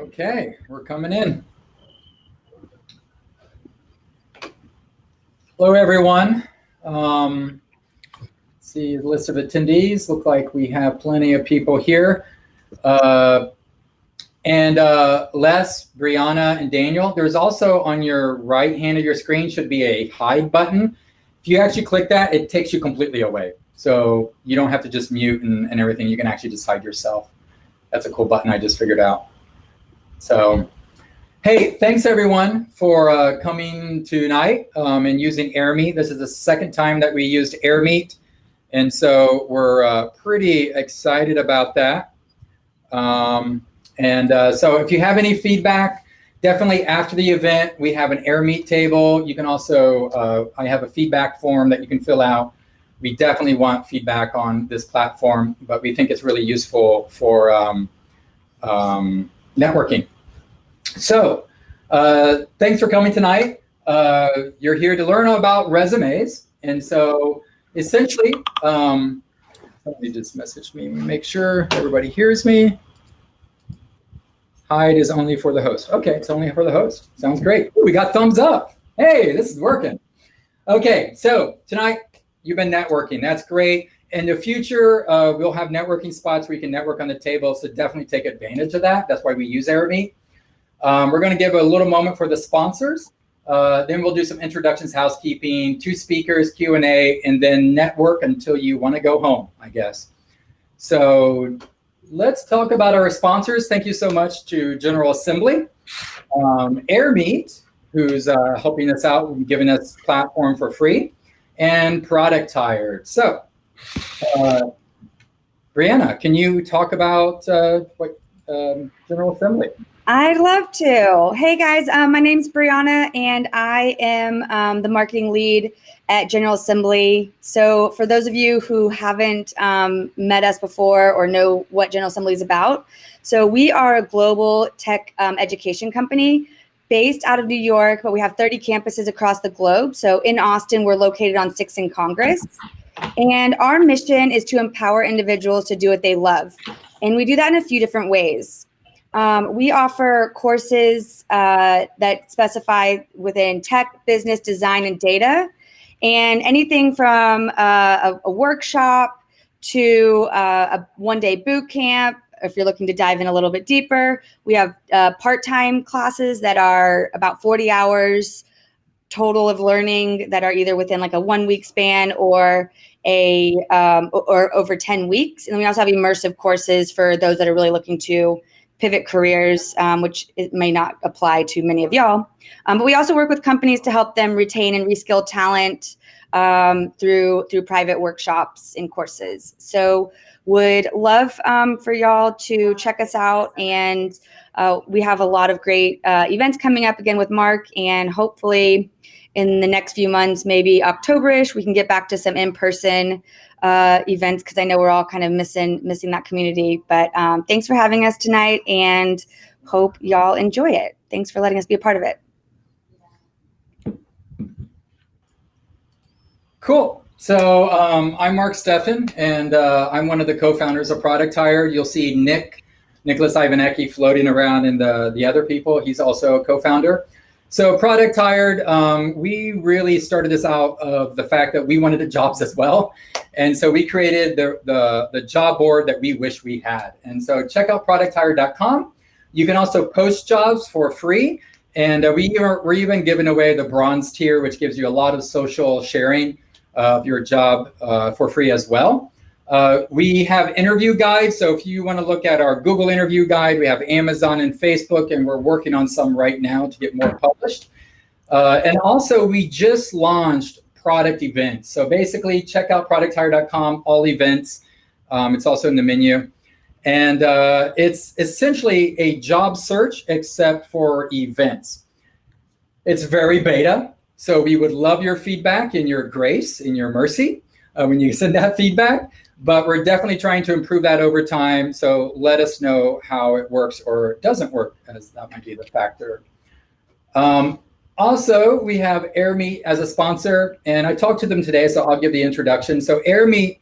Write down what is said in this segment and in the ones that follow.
Okay, we're coming in. Hello, everyone. Let's see the list of attendees. Look like we have plenty of people here. Les, Brianna, and Daniel. There's also on your right hand of your screen should be a hide button. If you actually click that, it takes you completely away. So you don't have to just mute and everything. You can actually just hide yourself. That's a cool button I just figured out. So, hey, thanks everyone for coming tonight and using Airmeet. This is the second time that we used Airmeet, and so we're pretty excited about that. So if you have any feedback, definitely after the event, we have an Airmeet table. You can also, I have a feedback form that you can fill out. We definitely want feedback on this platform, but we think it's really useful for networking. So thanks for coming tonight. You're here to learn about resumes. And so essentially, somebody just messaged me, make sure everybody hears me. Hide is only for the host. Okay, it's only for the host. Sounds great. Ooh, we got thumbs up. Hey, this is working. Okay, so tonight you've been networking. That's great. In the future, we'll have networking spots where you can network on the table, so definitely take advantage of that. That's why we use Airmeet. We're going to give a little moment for the sponsors. Then we'll do some introductions, housekeeping, 2 speakers, Q&A, and then network until you want to go home, I guess. So let's talk about our sponsors. Thank you so much to General Assembly, Airmeet, who's helping us out and giving us platform for free, and Product Tired. So, Brianna, can you talk about what General Assembly? I'd love to. Hey guys, my name's Brianna and I am the marketing lead at General Assembly. So for those of you who haven't met us before or know what General Assembly is about, so we are a global tech education company based out of New York, but we have 30 campuses across the globe. So in Austin, we're located on 6th and Congress. And our mission is to empower individuals to do what they love. And we do that in a few different ways. We offer courses that specify within tech, business, design, and data, and anything from a workshop to a one-day boot camp. If you're looking to dive in a little bit deeper, we have part-time classes that are about 40 hours total of learning that are either within like a 1-week span or or over 10 weeks. And then we also have immersive courses for those that are really looking to pivot careers, which it may not apply to many of y'all. But we also work with companies to help them retain and reskill talent through private workshops and courses. So would love for y'all to check us out. And we have a lot of great events coming up again with Mark, and hopefully in the next few months, maybe October-ish, we can get back to some in-person events, because I know we're all kind of missing that community. But thanks for having us tonight, and hope y'all enjoy it. Thanks for letting us be a part of it. Cool. So I'm Mark Steffen, and I'm one of the co-founders of Product Tired. You'll see Nicholas Jaenicke floating around, and the other people. He's also a co-founder. So Product Tired, we really started this out of the fact that we wanted jobs as well. And so we created the job board that we wish we had. And so check out producttired.com. You can also post jobs for free. And we're even giving away the bronze tier, which gives you a lot of social sharing of your job for free as well. We have interview guides. So if you want to look at our Google interview guide, we have Amazon and Facebook, and we're working on some right now to get more published. And also we just launched product events. So basically check out producttired.com, all events. It's also in the menu. And it's essentially a job search except for events. It's very beta. So we would love your feedback and your grace and your mercy when you send that feedback. But we're definitely trying to improve that over time. So let us know how it works or doesn't work, as that might be the factor. Also, we have Airmeet as a sponsor, and I talked to them today, so I'll give the introduction. So Airmeet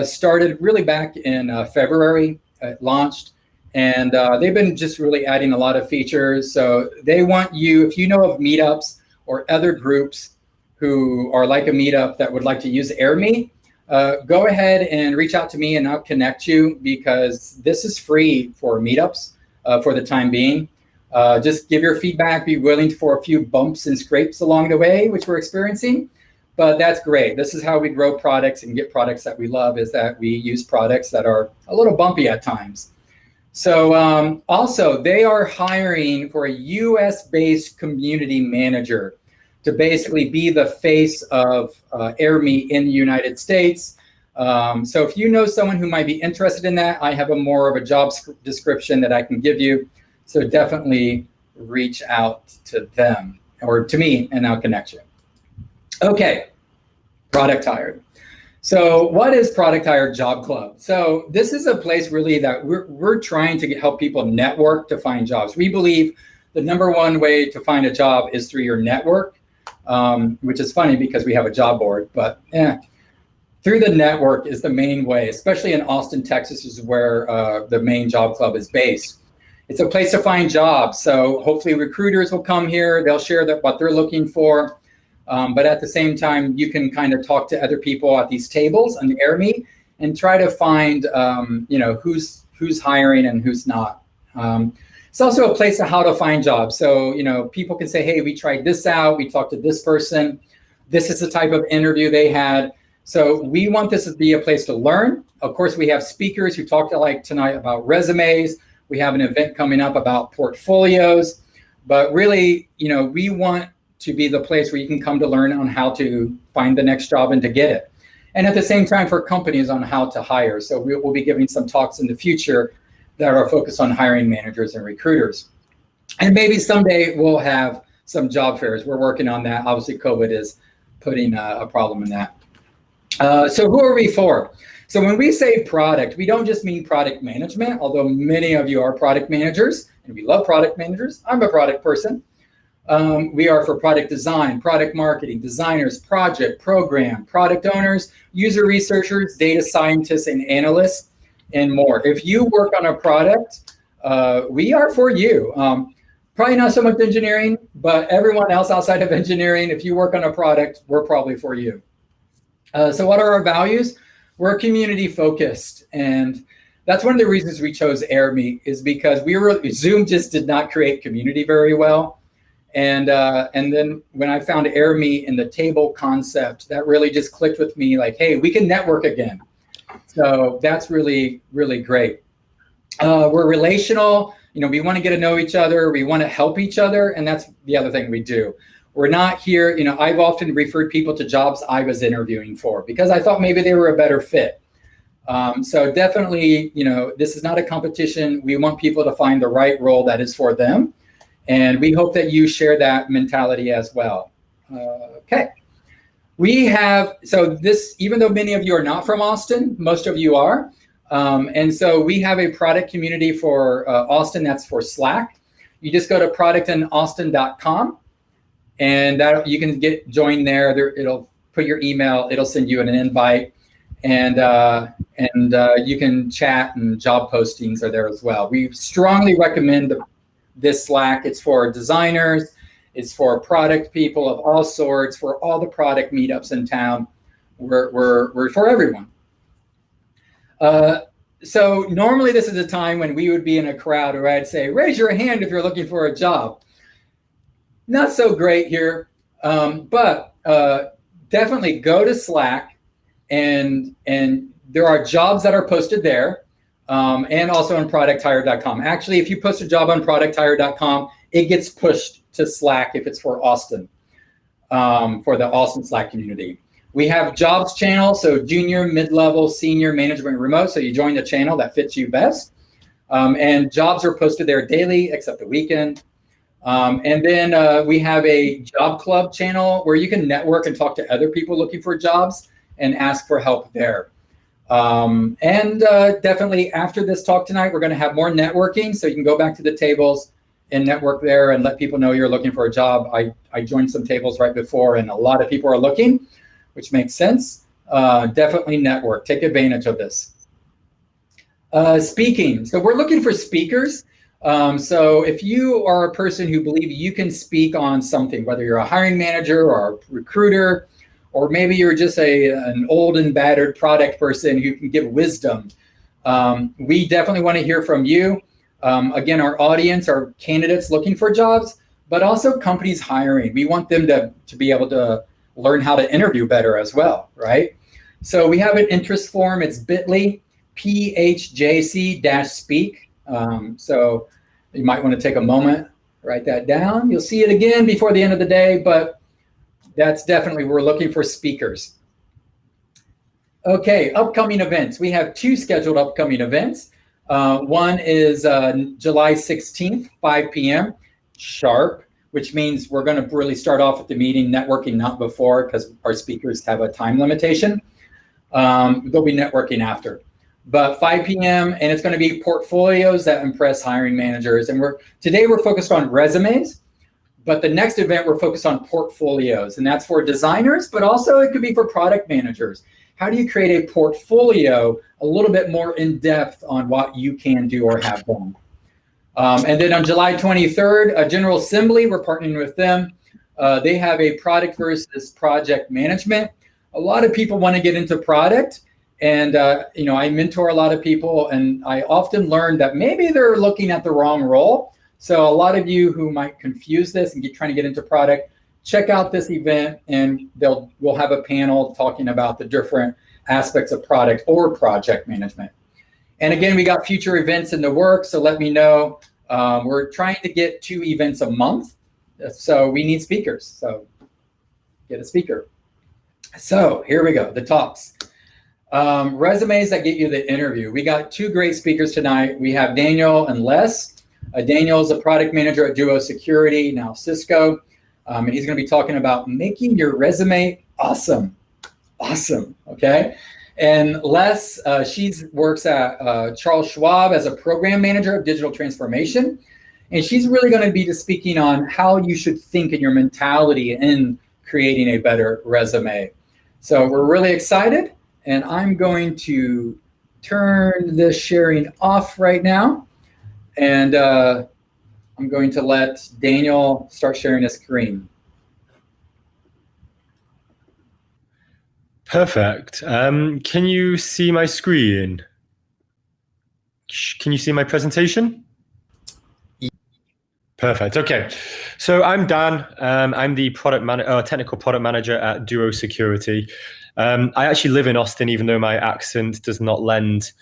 started really back in February. It launched, And they've been just really adding a lot of features. So they want you, if you know of meetups or other groups who are like a meetup that would like to use Airmeet, go ahead and reach out to me and I'll connect you, because this is free for meetups for the time being. Just give your feedback, be willing for a few bumps and scrapes along the way, which we're experiencing. But that's great. This is how we grow products and get products that we love, is that we use products that are a little bumpy at times. So also, they are hiring for a US-based community manager to basically be the face of Airmeet in the United States. So if you know someone who might be interested in that, I have a more of a job description that I can give you. So definitely reach out to them or to me and I'll connect you. Okay, Product Hired. So what is Product Hired Job Club? So this is a place really that we're trying to help people network to find jobs. We believe the number one way to find a job is through your network, which is funny because we have a job board, but through the network is the main way, especially in Austin, Texas is where the main job club is based. It's a place to find jobs. So hopefully recruiters will come here, they'll share what they're looking for. But at the same time, you can kind of talk to other people at these tables on the Airmeet and try to find, who's hiring and who's not. It's also a place of how to find jobs. So, people can say, hey, we tried this out. We talked to this person. This is the type of interview they had. So we want this to be a place to learn. Of course, we have speakers who talked like tonight about resumes. We have an event coming up about portfolios. But really, we want to be the place where you can come to learn on how to find the next job and to get it. And at the same time for companies on how to hire. So we'll be giving some talks in the future that are focused on hiring managers and recruiters. And maybe someday we'll have some job fairs. We're working on that. Obviously COVID is putting a problem in that. So who are we for? So when we say product, we don't just mean product management, although many of you are product managers and we love product managers. I'm a product person. We are for product design, product marketing, designers, project, program, product owners, user researchers, data scientists, and analysts, and more. If you work on a product, we are for you. Probably not so much engineering, but everyone else outside of engineering, if you work on a product, we're probably for you. So what are our values? We're community focused, and that's one of the reasons we chose Airmeet, is because Zoom just did not create community very well. And then when I found Airmeet and the table concept, that really just clicked with me, like, hey, we can network again. So that's really, really great. We're relational. We want to get to know each other. We want to help each other. And that's the other thing we do. We're not here. I've often referred people to jobs I was interviewing for because I thought maybe they were a better fit. So definitely, this is not a competition. We want people to find the right role that is for them. And we hope that you share that mentality as well. Okay. Even though many of you are not from Austin, most of you are. And so we have a product community for Austin, that's for Slack. You just go to productinaustin.com and you can join there. It'll put your email, it'll send you an invite, and you can chat, and job postings are there as well. We strongly recommend this Slack. It's for designers, it's for product people of all sorts, for all the product meetups in town. We're for everyone. So normally this is a time when we would be in a crowd where I'd say, raise your hand if you're looking for a job. Not so great here, but definitely go to Slack, and there are jobs that are posted there. And also on producthire.com. Actually, if you post a job on producthire.com, it gets pushed to Slack if it's for Austin, for the Austin Slack community. We have jobs channel, so junior, mid-level, senior, management, remote. So you join the channel that fits you best. And jobs are posted there daily, except the weekend. And then we have a job club channel where you can network and talk to other people looking for jobs and ask for help there. Definitely after this talk tonight, we're going to have more networking, so you can go back to the tables and network there and let people know you're looking for a job. I joined some tables right before, and a lot of people are looking, which makes sense. Definitely network. Take advantage of this. Speaking. So we're looking for speakers. So if you are a person who believes you can speak on something, whether you're a hiring manager or a recruiter, or maybe you're just an old and battered product person who can give wisdom, we definitely want to hear from you. Again, our audience are candidates looking for jobs, but also companies hiring. We want them to be able to learn how to interview better as well, right? So we have an interest form. It's bit.ly PHJC-speak. So you might want to take a moment, write that down. You'll see it again before the end of the day, but that's definitely, we're looking for speakers. Okay, upcoming events. We have 2 scheduled upcoming events. One is July 16th, 5 p.m. sharp, which means we're going to really start off with the meeting networking, not before, because our speakers have a time limitation. They'll be networking after. But 5 p.m. and it's going to be portfolios that impress hiring managers. And today we're focused on resumes, but the next event we're focused on portfolios, and that's for designers, but also it could be for product managers. How do you create a portfolio a little bit more in depth on what you can do or have done? And then on July 23rd, General Assembly, we're partnering with them. They have a product versus project management. A lot of people want to get into product. And, I mentor a lot of people, and I often learn that maybe they're looking at the wrong role. So a lot of you who might confuse this and trying to get into product, check out this event, and we'll have a panel talking about the different aspects of product or project management. And again, we got future events in the works, so let me know. We're trying to get 2 events a month, so we need speakers. So get a speaker. So here we go, the talks. Resumes that get you the interview. We got 2 great speakers tonight. We have Daniel and Les. Daniel is a product manager at Duo Security, now Cisco. And he's going to be talking about making your resume awesome. Awesome, okay? And Les, she works at Charles Schwab as a program manager of digital transformation. And she's really going to be speaking on how you should think in your mentality in creating a better resume. So we're really excited. And I'm going to turn this sharing off right now. And I'm going to let Daniel start sharing his screen. Perfect. Can you see my screen? Can you see my presentation? Perfect. Okay. So I'm Dan. I'm the technical product manager at Duo Security. I actually live in Austin, even though my accent does not lend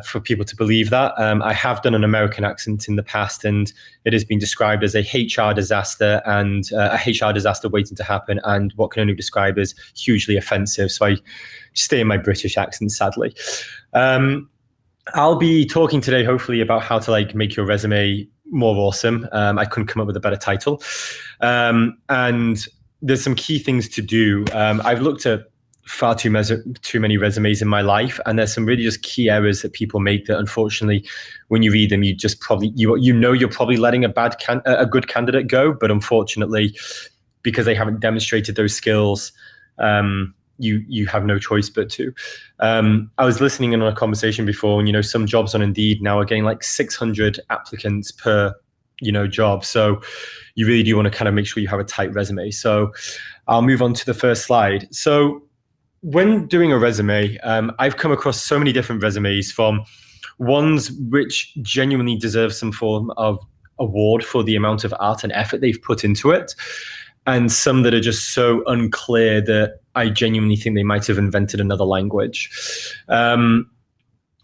for people to believe that. I have done an American accent in the past, and it has been described as a HR disaster and a HR disaster waiting to happen, and what can only be described as hugely offensive. So I stay in my British accent, sadly. I'll be talking today, hopefully, about how to make your resume more awesome. I couldn't come up with a better title. And there's some key things to do. I've looked at far too many resumes in my life, and there's some really just key errors that people make that, unfortunately, when you read them, you just probably you're probably letting a good candidate go, but unfortunately, because they haven't demonstrated those skills, you have no choice but to. I was listening in on a conversation before, and some jobs on Indeed now are getting 600 applicants per job. So you really do want to kind of make sure you have a tight resume. So I'll move on to the first slide. So when doing a resume, I've come across so many different resumes, from ones which genuinely deserve some form of award for the amount of art and effort they've put into it, and some that are just so unclear that I genuinely think they might have invented another language. And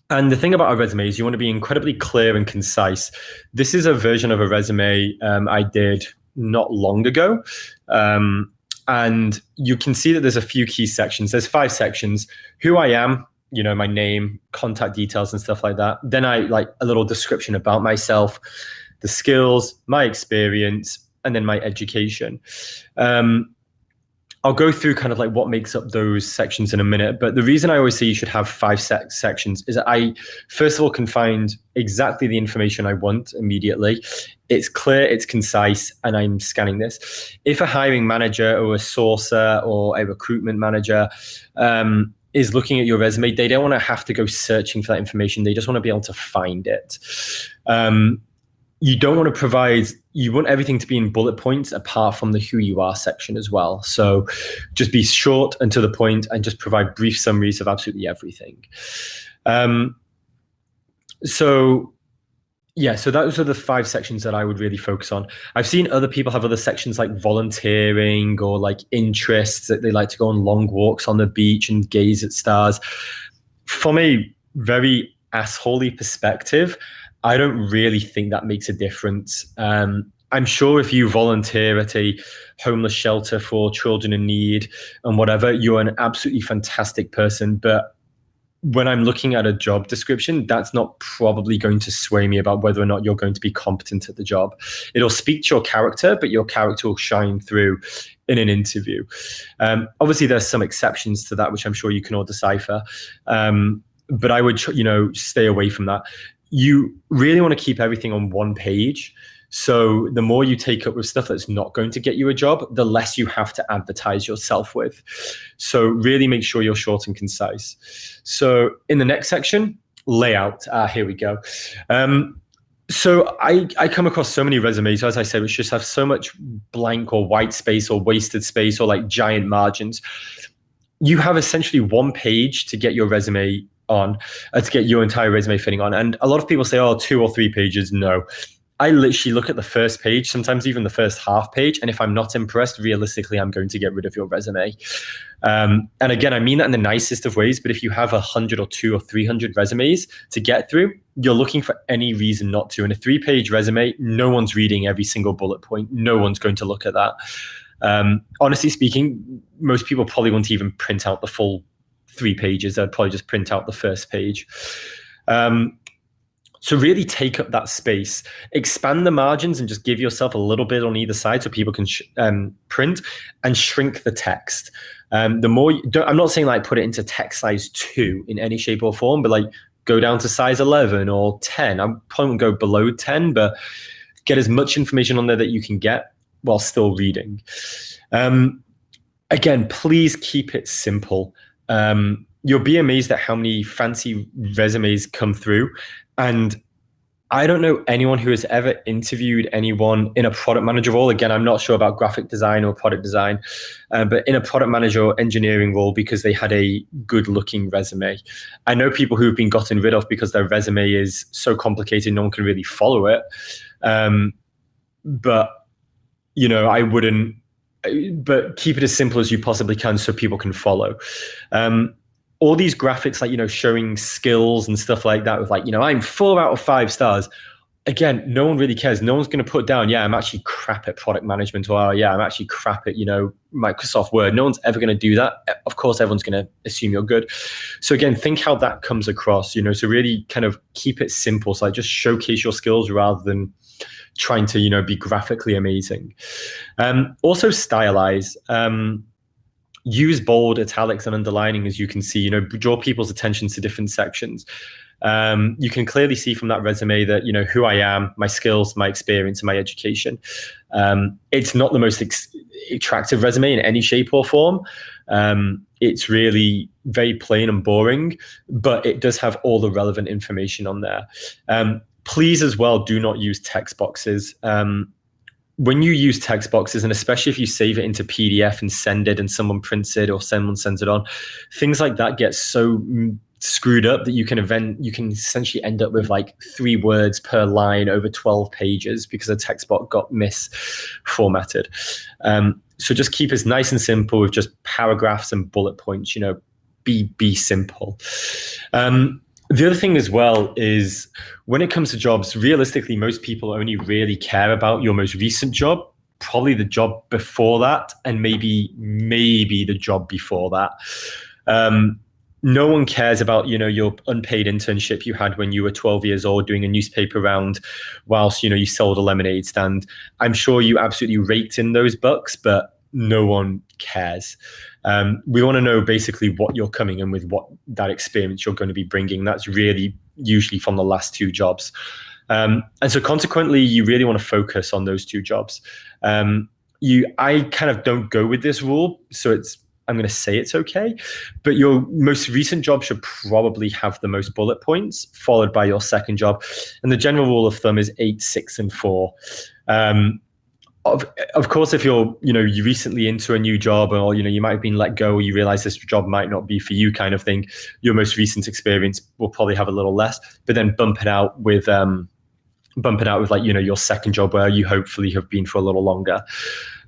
the thing about a resume is you want to be incredibly clear and concise. This is a version of a resume I did not long ago. And you can see that there's a few key sections. There's 5 sections: who I am, my name, contact details and stuff like that. Then I a little description about myself, the skills, my experience, and then my education. I'll go through kind of what makes up those sections in a minute. But the reason I always say you should have 5 sections is that I, first of all, can find exactly the information I want immediately. It's clear, it's concise, and I'm scanning this. If a hiring manager or a sourcer or a recruitment manager is looking at your resume, they don't want to have to go searching for that information. They just want to be able to find it. You don't want to provide, you want everything to be in bullet points apart from the who you are section as well. So just be short and to the point and just provide brief summaries of absolutely everything. So those are the 5 sections that I would really focus on. I've seen other people have other sections like volunteering or like interests, that they like to go on long walks on the beach and gaze at stars. From a very assholey perspective, I don't really think that makes a difference. I'm sure if you volunteer at a homeless shelter for children in need and whatever, you're an absolutely fantastic person. But when I'm looking at a job description, that's not probably going to sway me about whether or not you're going to be competent at the job. It'll speak to your character, but your character will shine through in an interview. Obviously, there's some exceptions to that, which I'm sure you can all decipher. But I would, stay away from that. You really want to keep everything on one page. So the more you take up with stuff that's not going to get you a job, the less you have to advertise yourself with. So really make sure you're short and concise. So in the next section, layout. Here we go. So I come across so many resumes, as I said, which just have so much blank or white space or wasted space or like giant margins. You have essentially one page to get your resume on, to get your entire resume fitting on. And a lot of people say, 2 or 3 pages. No. I literally look at the first page, sometimes even the first half page. And if I'm not impressed, realistically, I'm going to get rid of your resume. And again, I mean that in the nicest of ways, but if you have 100 or 200 or 300 resumes to get through, you're looking for any reason not to. In a 3-page resume, no one's reading every single bullet point. No one's going to look at that. Honestly speaking, most people probably won't even print out the full 3 pages. They'd probably just print out the first page. So really take up that space, expand the margins and just give yourself a little bit on either side so people can print, and shrink the text. The more I'm not saying like put it into text size 2 in any shape or form, but like go down to size 11 or 10. I probably won't go below 10, but get as much information on there that you can get while still reading. Again, please keep it simple. You'll be amazed at how many fancy resumes come through. And I don't know anyone who has ever interviewed anyone in a product manager role. Again, I'm not sure about graphic design or product design, but in a product manager or engineering role because they had a good looking resume. I know people who've been gotten rid of because their resume is so complicated, no one can really follow it. But, I wouldn't, but keep it as simple as you possibly can so people can follow. All these graphics, like, showing skills and stuff like that with like, I'm 4 out of 5 stars. Again, no one really cares. No one's going to put down, I'm actually crap at product management, or I'm actually crap at, Microsoft Word. No one's ever going to do that. Of course, everyone's going to assume you're good. So again, think how that comes across, so really kind of keep it simple. So like just showcase your skills rather than trying to, be graphically amazing. Also stylize. Use bold, italics, and underlining, as you can see, draw people's attention to different sections. You can clearly see from that resume that, who I am, my skills, my experience, and my education. It's not the most attractive resume in any shape or form. It's really very plain and boring, but it does have all the relevant information on there. Please, as well, do not use text boxes. When you use text boxes, and especially if you save it into PDF and send it and someone prints it or someone sends it on, things like that get so screwed up that you can essentially end up with like 3 words per line over 12 pages because a text box got misformatted. So just keep it nice and simple with just paragraphs and bullet points, be simple. The other thing as well is when it comes to jobs, realistically, most people only really care about your most recent job, probably the job before that, and maybe the job before that. No one cares about, your unpaid internship you had when you were 12 years old doing a newspaper round whilst, you sold a lemonade stand. I'm sure you absolutely raked in those bucks, but no one cares. We want to know basically what you're coming in with, what that experience you're going to be bringing. That's really usually from the last 2 jobs. And so consequently, you really want to focus on those 2 jobs. I kind of don't go with this rule. So it's I'm going to say it's okay. But your most recent job should probably have the most bullet points, followed by your second job. And the general rule of thumb is 8, 6, and 4. Of course, if you're, you recently into a new job, or, you might have been let go, or you realize this job might not be for you kind of thing, your most recent experience will probably have a little less, but then bump it out with like, your second job where you hopefully have been for a little longer.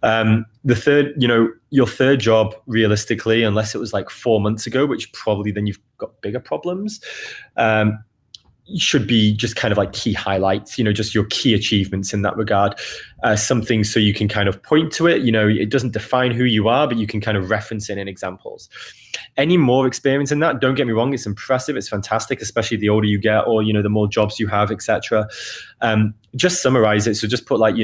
The third, your third job, realistically, unless it was like 4 months ago, which probably then you've got bigger problems, should be just kind of like key highlights, just your key achievements in that regard. Something so you can kind of point to it. It doesn't define who you are, but you can kind of reference it in examples. Any more experience in that, don't get me wrong, it's impressive, it's fantastic, especially the older you get, or the more jobs you have, etc. Just summarize it. So just put like,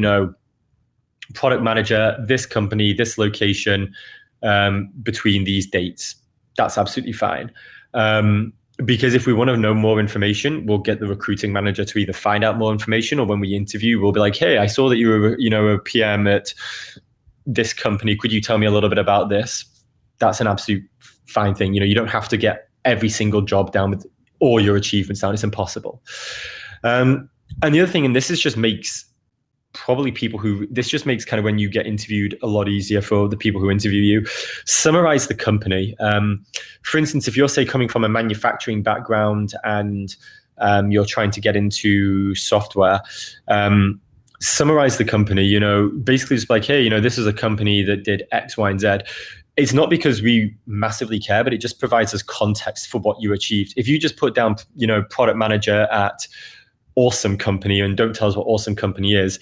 product manager, this company, this location, between these dates. That's absolutely fine. Because if we want to know more information, we'll get the recruiting manager to either find out more information, or when we interview, we'll be like, hey, I saw that you were a PM at this company. Could you tell me a little bit about this? That's an absolute fine thing. You don't have to get every single job down with all your achievements down. It's impossible. And the other thing, and this just makes kind of when you get interviewed a lot easier for the people who interview you. Summarize the company. For instance, if you're, say, coming from a manufacturing background and you're trying to get into software, summarize the company, basically just like, hey, this is a company that did X, Y, and Z. It's not because we massively care, but it just provides us context for what you achieved. If you just put down, product manager at awesome company and don't tell us what awesome company is,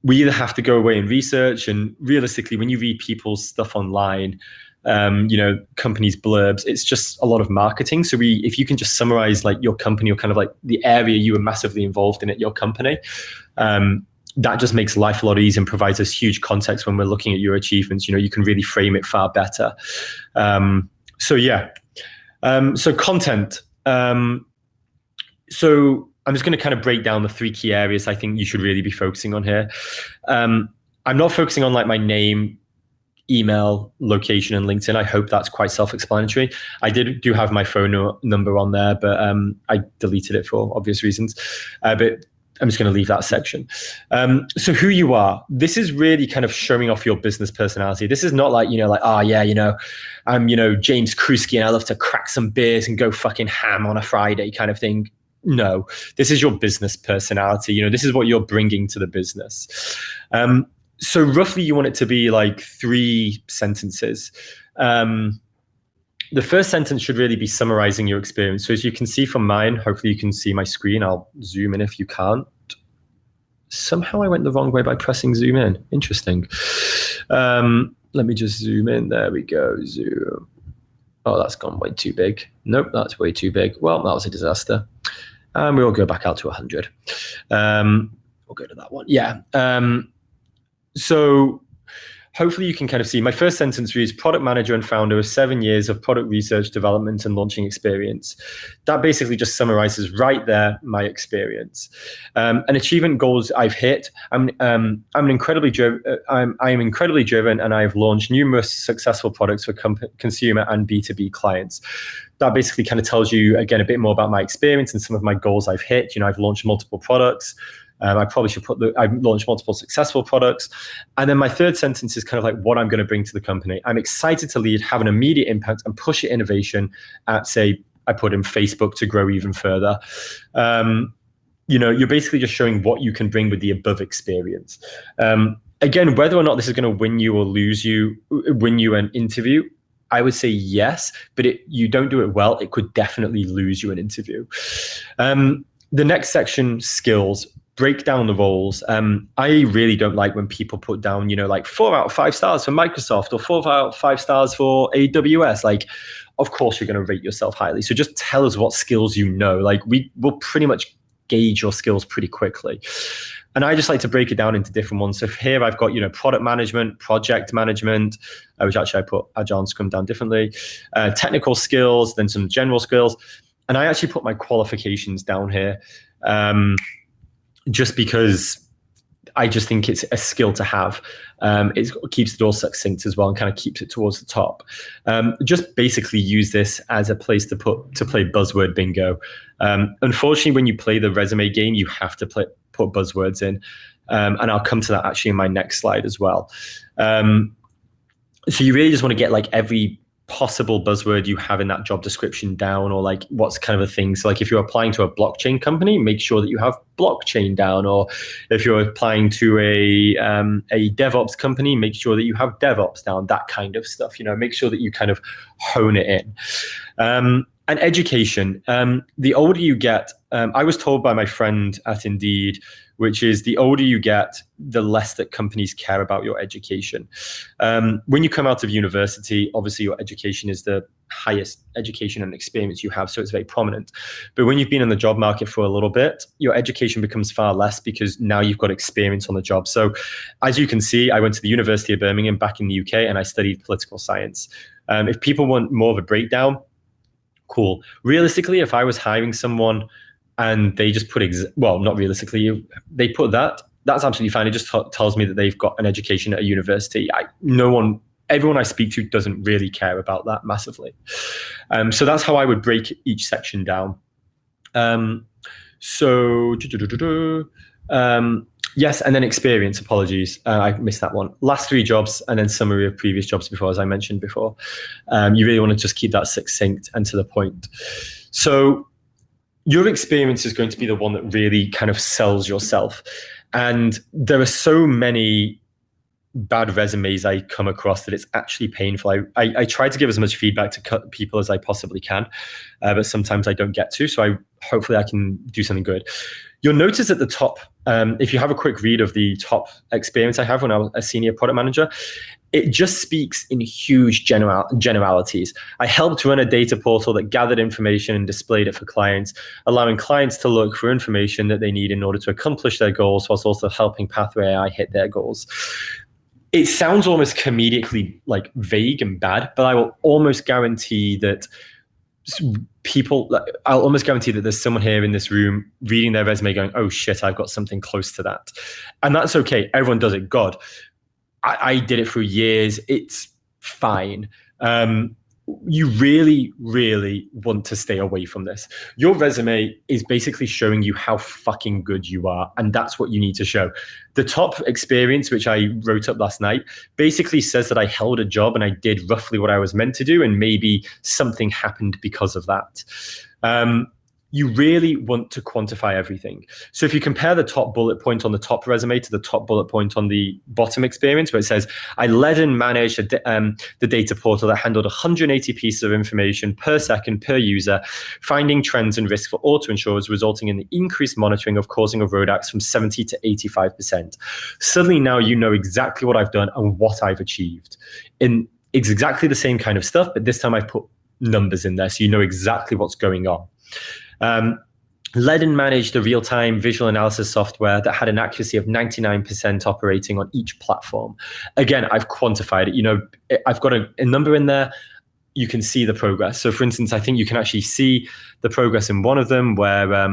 we either have to go away and research, and realistically, when you read people's stuff online, companies' blurbs, it's just a lot of marketing. So if you can just summarize like your company, or kind of like the area you were massively involved in at your company, that just makes life a lot easier and provides us huge context when we're looking at your achievements. You can really frame it far better. So content. So I'm just going to kind of break down the 3 key areas I think you should really be focusing on here. I'm not focusing on like my name, email, location, and LinkedIn. I hope that's quite self-explanatory. I do have my phone number on there, but I deleted it for obvious reasons. But I'm just going to leave that section. So who you are, this is really kind of showing off your business personality. This is not like, I'm, James Kruski and I love to crack some beers and go fucking ham on a Friday kind of thing. No, this is your business personality. This is what you're bringing to the business. So roughly you want it to be like 3 sentences. The first sentence should really be summarizing your experience. So as you can see from mine, hopefully you can see my screen. I'll zoom in if you can't. Somehow I went the wrong way by pressing zoom in. Interesting. Let me just zoom in. There we go. Zoom. Oh, that's gone way too big. Nope, that's way too big. Well, that was a disaster. And we'll go back out to 100. We'll go to that one. Yeah. So hopefully you can kind of see my first sentence reads product manager and founder with 7 years of product research, development, and launching experience. That basically just summarizes right there my experience. And achievement goals I've hit. I'm incredibly driven. I am incredibly driven, and I've launched numerous successful products for consumer and B2B clients. That basically kind of tells you, again, a bit more about my experience and some of my goals I've hit. I've launched multiple products. I probably should I've launched multiple successful products. And then my third sentence is kind of like what I'm going to bring to the company. I'm excited to lead, have an immediate impact, and push your innovation at, say, I put in Facebook to grow even further. You're basically just showing what you can bring with the above experience. Again, whether or not this is going to win you an interview, I would say yes, but you don't do it well, it could definitely lose you an interview. The next section, skills. Break down the roles. I really don't like when people put down, like 4 out of 5 stars for Microsoft or 4 out of 5 stars for AWS. Like, of course you're going to rate yourself highly. So just tell us what skills you know. Like, we will pretty much gauge your skills pretty quickly. And I just like to break it down into different ones. So here I've got, product management, project management, which actually I put Agile and Scrum down differently, technical skills, then some general skills. And I actually put my qualifications down here. Just because I just think it's a skill to have. It keeps it all succinct as well and kind of keeps it towards the top. Just basically use this as a place to play buzzword bingo. Unfortunately, when you play the resume game, you have to put buzzwords in. And I'll come to that actually in my next slide as well. So you really just want to get like every possible buzzword you have in that job description down, or like what's kind of a thing. So like if you're applying to a blockchain company, make sure that you have blockchain down, or if you're applying to a DevOps company, make sure that you have DevOps down, that kind of stuff. Make sure that you kind of hone it in. And education, the older you get, I was told by my friend at Indeed, which is the older you get, the less that companies care about your education. When you come out of university, obviously your education is the highest education and experience you have, so it's very prominent. But when you've been in the job market for a little bit, your education becomes far less because now you've got experience on the job. So as you can see, I went to the University of Birmingham back in the UK and I studied political science. If people want more of a breakdown, cool. Realistically, if I was hiring someone and they just put, not realistically, they put that's absolutely fine. It just tells me that they've got an education at a university. Everyone I speak to doesn't really care about that massively. So that's how I would break each section down. Yes, and then experience, apologies. I missed that one. Last 3 jobs and then summary of previous jobs before, as I mentioned before. You really want to just keep that succinct and to the point. So your experience is going to be the one that really kind of sells yourself. And there are so many bad resumes I come across that it's actually painful. I try to give as much feedback to people as I possibly can, but sometimes I don't get to. So hopefully I can do something good. You'll notice at the top, if you have a quick read of the top experience I have when I was a senior product manager, it just speaks in huge generalities. I helped run a data portal that gathered information and displayed it for clients, allowing clients to look for information that they need in order to accomplish their goals, whilst also helping Pathway AI hit their goals. It sounds almost comedically like vague and bad, but I will almost guarantee that I'll almost guarantee that there's someone here in this room reading their resume going, oh shit, I've got something close to that. And that's okay. Everyone does it. God, I did it for years. It's fine. You really, really want to stay away from this. Your resume is basically showing you how fucking good you are, and that's what you need to show. The top experience, which I wrote up last night, basically says that I held a job and I did roughly what I was meant to do, and maybe something happened because of that. You really want to quantify everything. So if you compare the top bullet point on the top resume to the top bullet point on the bottom experience, where it says, I led and managed the data portal that handled 180 pieces of information per second per user, finding trends and risks for auto insurers, resulting in the increased monitoring of causing of road acts from 70 to 85%. Suddenly now you know exactly what I've done and what I've achieved. It's exactly the same kind of stuff, but this time I've put numbers in there so you know exactly what's going on. Led and managed a real-time visual analysis software that had an accuracy of 99% operating on each platform. Again, I've quantified it. I've got a number in there. You can see the progress. So for instance, I think you can actually see the progress in one of them where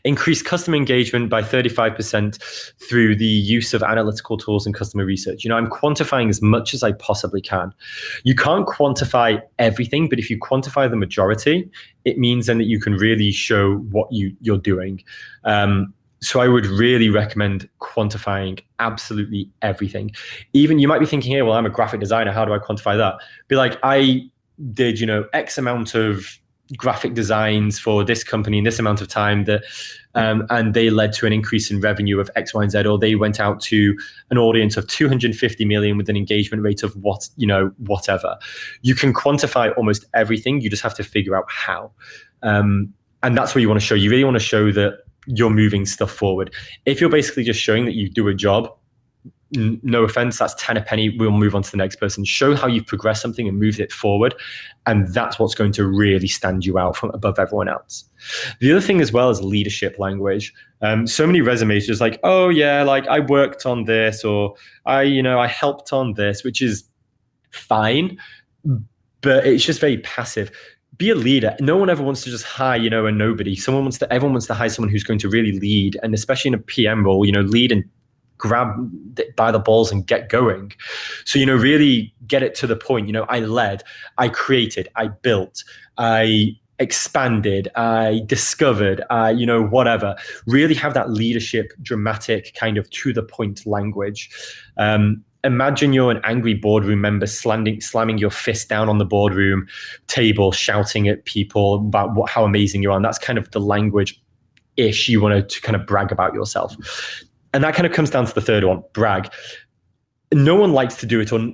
increased customer engagement by 35% through the use of analytical tools and customer research. I'm quantifying as much as I possibly can. You can't quantify everything, but if you quantify the majority, it means then that you can really show what you're doing. So I would really recommend quantifying absolutely everything. Even you might be thinking, hey, well, I'm a graphic designer. How do I quantify that? Be like, I did, X amount of graphic designs for this company in this amount of time that and they led to an increase in revenue of X, Y, and Z, or they went out to an audience of 250 million with an engagement rate of whatever. You can quantify almost everything. You just have to figure out how. And that's what you want to show. You really want to show that you're moving stuff forward. If you're basically just showing that you do a job, no offense, that's 10 a penny. We'll move on to the next person. Show how you've progressed something and moved it forward. And that's what's going to really stand you out from above everyone else. The other thing as well is leadership language. So many resumes just like, oh yeah, like I worked on this, or I helped on this, which is fine, but it's just very passive. be a leader. No one ever wants to just hire, a nobody. Everyone wants to hire someone who's going to really lead, and especially in a PM role, lead and grab by the balls and get going. So, really get it to the point. I led, I created, I built, I expanded, I discovered, whatever. Really have that leadership, dramatic, kind of to the point language. Imagine you're an angry boardroom member slamming your fist down on the boardroom table, shouting at people about how amazing you are. And that's kind of the language-ish you want to kind of brag about yourself. And that kind of comes down to the third one, brag. No one likes to do it, or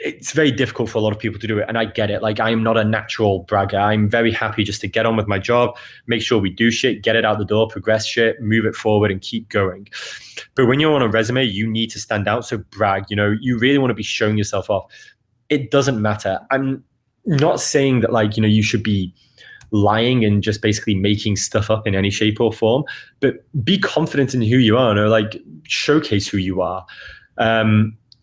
it's very difficult for a lot of people to do it. And I get it. Like, I'm not a natural bragger. I'm very happy just to get on with my job, make sure we do shit, get it out the door, progress shit, move it forward and keep going. But when you're on a resume, you need to stand out. So brag, you really want to be showing yourself off. It doesn't matter. I'm not saying that you should be lying and just basically making stuff up in any shape or form, but be confident in who you are, showcase who you are.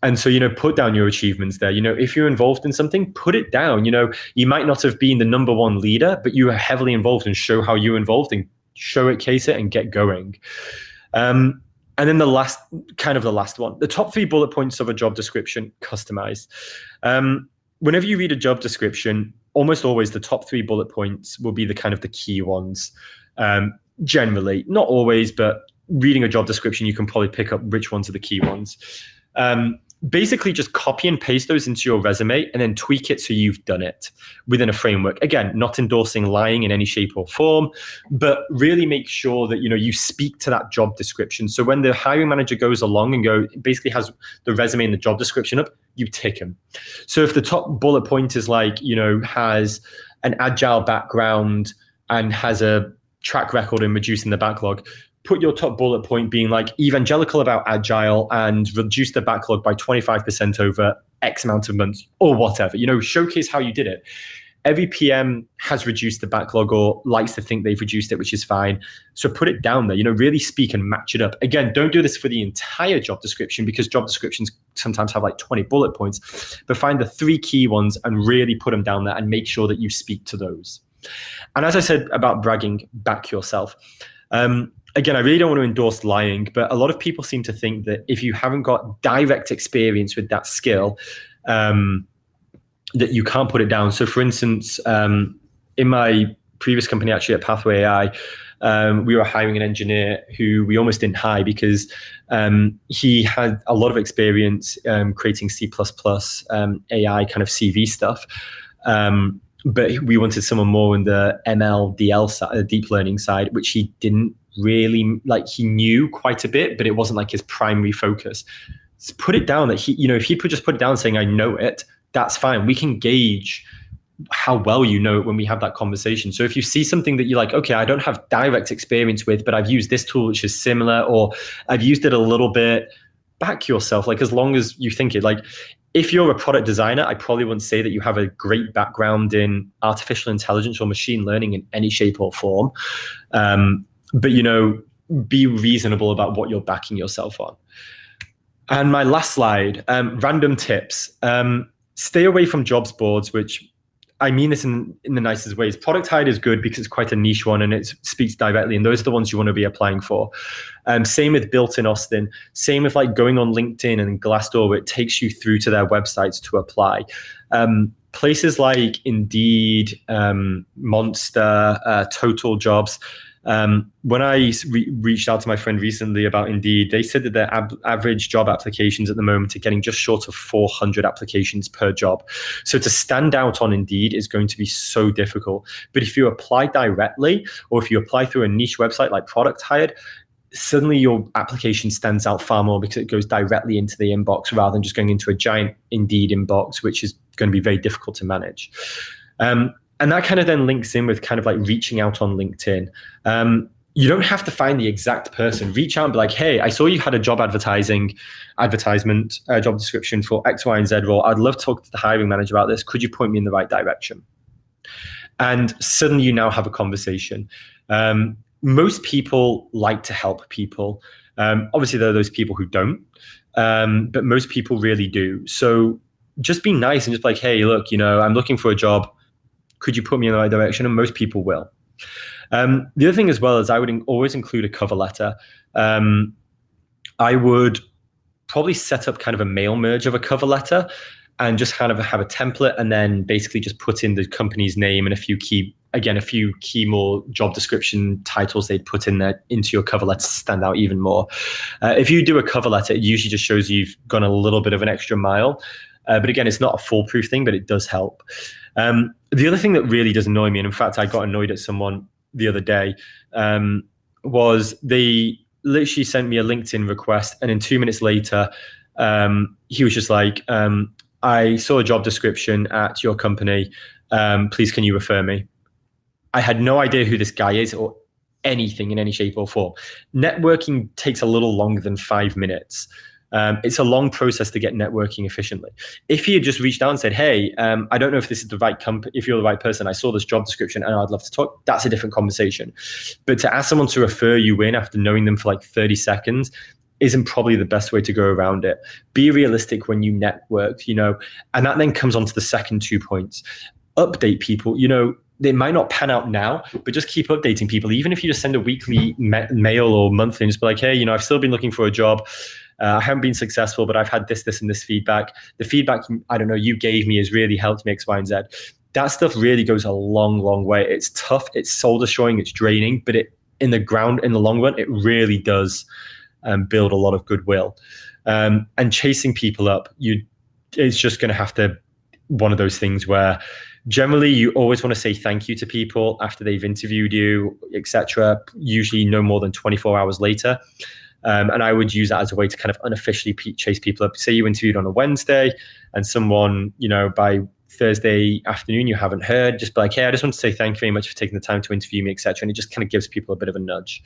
And so, put down your achievements there. If you're involved in something, put it down. You might not have been the number one leader, but you were heavily involved, and show how you're involved and showcase it and get going. And then the last one, the top 3 bullet points of a job description, customized. Whenever you read a job description, almost always the top 3 bullet points will be the kind of the key ones. Generally, not always, but reading a job description, you can probably pick up which ones are the key ones. Basically just copy and paste those into your resume and then tweak it so you've done it within a framework. Again, not endorsing lying in any shape or form, but really make sure that you speak to that job description. So when the hiring manager goes along and basically has the resume and the job description up, you tick them. So if the top bullet point is has an agile background and has a track record in reducing the backlog, put your top bullet point being evangelical about agile and reduce the backlog by 25% over X amount of months or whatever. Showcase how you did it. Every PM has reduced the backlog or likes to think they've reduced it, which is fine. So put it down there, really speak and match it up. Again, don't do this for the entire job description, because job descriptions sometimes have 20 bullet points, but find the 3 key ones and really put them down there and make sure that you speak to those. And as I said about bragging, back yourself. Again, I really don't want to endorse lying, but a lot of people seem to think that if you haven't got direct experience with that skill, that you can't put it down. So for instance, in my previous company, actually at Pathway AI, we were hiring an engineer who we almost didn't hire because he had a lot of experience creating C++, AI kind of CV stuff. But we wanted someone more in the ML, DL side, deep learning side, which he didn't really he knew quite a bit, but it wasn't his primary focus. So put it down that he, if he just put it down saying, I know it, that's fine. We can gauge how well you know it when we have that conversation. So if you see something that you're okay, I don't have direct experience with, but I've used this tool which is similar, or I've used it a little bit, back yourself. As long as you think it. If you're a product designer, I probably wouldn't say that you have a great background in artificial intelligence or machine learning in any shape or form. But, be reasonable about what you're backing yourself on. And my last slide, random tips. Stay away from jobs boards, which I mean this in the nicest ways. Product Hired is good because it's quite a niche one and it speaks directly, and those are the ones you want to be applying for. Same with Built in Austin. Same with going on LinkedIn and Glassdoor, where it takes you through to their websites to apply. Places like Indeed, Monster, Total Jobs. When I reached out to my friend recently about Indeed, they said that their average job applications at the moment are getting just short of 400 applications per job. So to stand out on Indeed is going to be so difficult. But if you apply directly, or if you apply through a niche website like Product Hired, suddenly your application stands out far more because it goes directly into the inbox rather than just going into a giant Indeed inbox, which is going to be very difficult to manage. And that kind of then links in with kind of reaching out on LinkedIn. You don't have to find the exact person. Reach out and be hey, I saw you had a job advertisement, job description for X, Y, and Z role. I'd love to talk to the hiring manager about this. Could you point me in the right direction? And suddenly you now have a conversation. Most people like to help people. Obviously, there are those people who don't, but most people really do. So just be nice and just hey, look, I'm looking for a job. could you put me in the right direction? And most people will. The other thing as well is I would always include a cover letter. I would probably set up kind of a mail merge of a cover letter and just kind of have a template, and then basically just put in the company's name and a few key more job description titles they'd put in there into your cover letter to stand out even more. If you do a cover letter, it usually just shows you've gone a little bit of an extra mile. But again, it's not a foolproof thing, but it does help. The other thing that really does annoy me, and in fact, I got annoyed at someone the other day, was they literally sent me a LinkedIn request, and then 2 minutes later, he was just like, I saw a job description at your company. Please, can you refer me? I had no idea who this guy is or anything in any shape or form. Networking takes a little longer than 5 minutes. It's a long process to get networking efficiently. If he had just reached out and said, hey, I don't know if this is the right company, if you're the right person, I saw this job description and I'd love to talk, that's a different conversation. But to ask someone to refer you in after knowing them for like 30 seconds isn't probably the best way to go around it. Be realistic when you network, and that then comes on to the second 2 points. Update people, they might not pan out now, but just keep updating people. Even if you just send a weekly mail or monthly and just be like, hey, I've still been looking for a job. I haven't been successful, but I've had this, and this feedback. The feedback, I don't know, you gave me has really helped me X, Y, and Z. That stuff really goes a long, long way. It's tough. It's soul destroying. It's draining, but in the long run, it really does build a lot of goodwill. And chasing people up, it's just going to have to one of those things where generally you always want to say thank you to people after they've interviewed you, etc. Usually no more than 24 hours later. And I would use that as a way to kind of unofficially chase people up. Say you interviewed on a Wednesday and someone, by Thursday afternoon you haven't heard, just be like, hey, I just want to say thank you very much for taking the time to interview me, etc. And it just kind of gives people a bit of a nudge.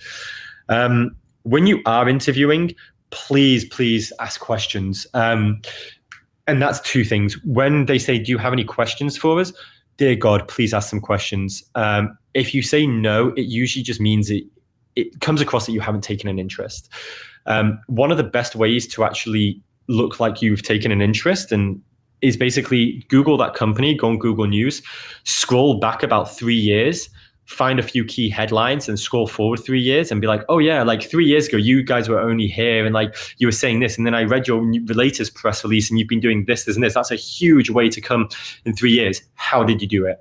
When you are interviewing, please ask questions. And that's two things. When they say, do you have any questions for us? Dear God, please ask some questions. If you say no, it usually just means it comes across that you haven't taken an interest. One of the best ways to actually look like you've taken an interest is basically Google that company, go on Google News, scroll back about 3 years, find a few key headlines and scroll forward 3 years and be like, oh yeah, like 3 years ago, you guys were only here and like you were saying this. And then I read your latest press release and you've been doing this, and this. That's a huge way to come in 3 years. How did you do it?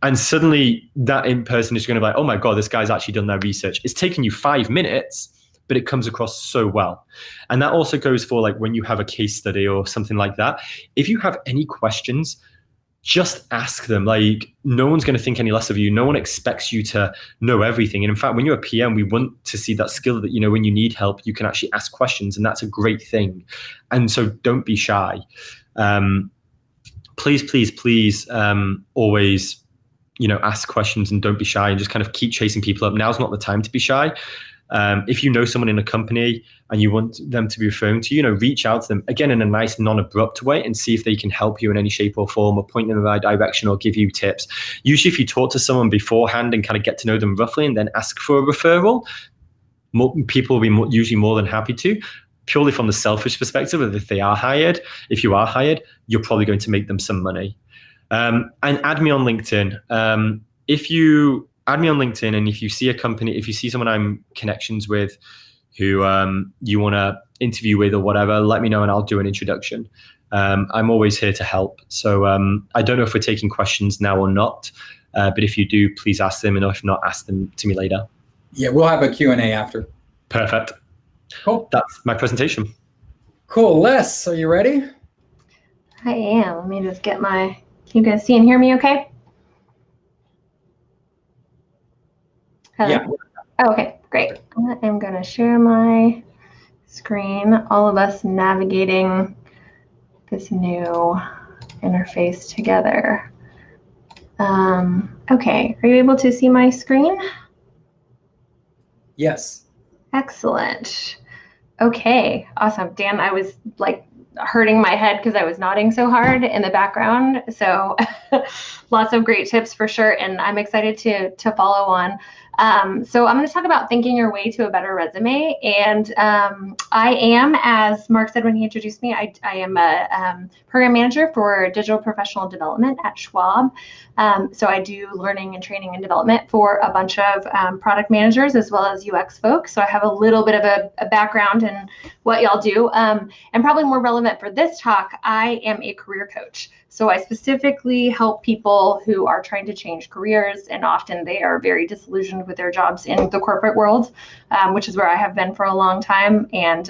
And suddenly that in person is going to be like, oh my God, this guy's actually done their research. It's taken you 5 minutes, but it comes across so well. And that also goes for like when you have a case study or something like that. If you have any questions, just ask them. Like, no one's going to think any less of you. No one expects you to know everything. And in fact, when you're a PM, we want to see that skill that, when you need help, you can actually ask questions, and that's a great thing. And so don't be shy. Please, always, ask questions and don't be shy and just kind of keep chasing people up. Now's not the time to be shy. If you know someone in a company and you want them to be referring to you, reach out to them, again, in a nice, non-abrupt way, and see if they can help you in any shape or form or point you in the right direction or give you tips. Usually if you talk to someone beforehand and kind of get to know them roughly and then ask for a referral, people will be usually more than happy to, purely from the selfish perspective of if you are hired, you're probably going to make them some money. And add me on LinkedIn. If you add me on LinkedIn, and if you see a company, if you see someone I'm connections with who you want to interview with or whatever, let me know and I'll do an introduction. I'm always here to help. So I don't know if we're taking questions now or not, but if you do, please ask them, and if not, ask them to me later. Yeah, we'll have a Q&A after. Perfect. Cool. That's my presentation. Cool. Les, are you ready? I am. Let me just get can you guys see and hear me okay? Hello? Yeah. Oh, okay, great. I am going to share my screen, all of us navigating this new interface together. Okay, are you able to see my screen? Yes. Excellent. Okay, awesome. Dan, I was like hurting my head because I was nodding so hard in the background. So lots of great tips for sure. And I'm excited to follow on. So I'm going to talk about thinking your way to a better resume. And I am, as Mark said when he introduced me, I am a program manager for digital professional development at Schwab. So I do learning and training and development for a bunch of product managers as well as UX folks. So I have a little bit of a background in what y'all do. And probably more relevant for this talk, I am a career coach. So I specifically help people who are trying to change careers, and often they are very disillusioned with their jobs in the corporate world, which is where I have been for a long time. And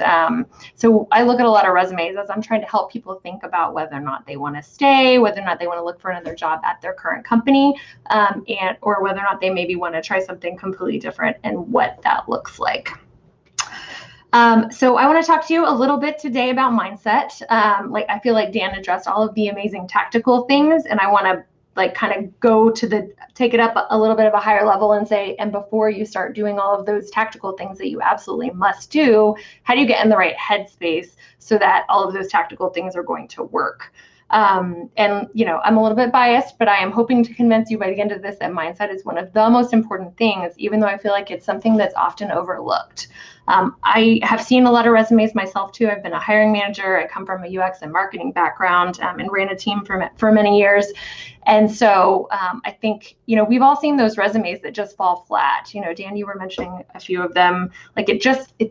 so I look at a lot of resumes as I'm trying to help people think about whether or not they want to stay, whether or not they want to look for another job at their current company, or whether or not they maybe want to try something completely different and what that looks like. So I want to talk to you a little bit today about mindset. I feel like Dan addressed all of the amazing tactical things, and I want to kind of take it up a little bit of a higher level and say, and before you start doing all of those tactical things that you absolutely must do, how do you get in the right headspace so that all of those tactical things are going to work? And, I'm a little bit biased, but I am hoping to convince you by the end of this that mindset is one of the most important things, even though I feel like it's something that's often overlooked. I have seen a lot of resumes myself too. I've been a hiring manager. I come from a UX and marketing background and ran a team for many years. And so I think, we've all seen those resumes that just fall flat. Dan, you were mentioning a few of them.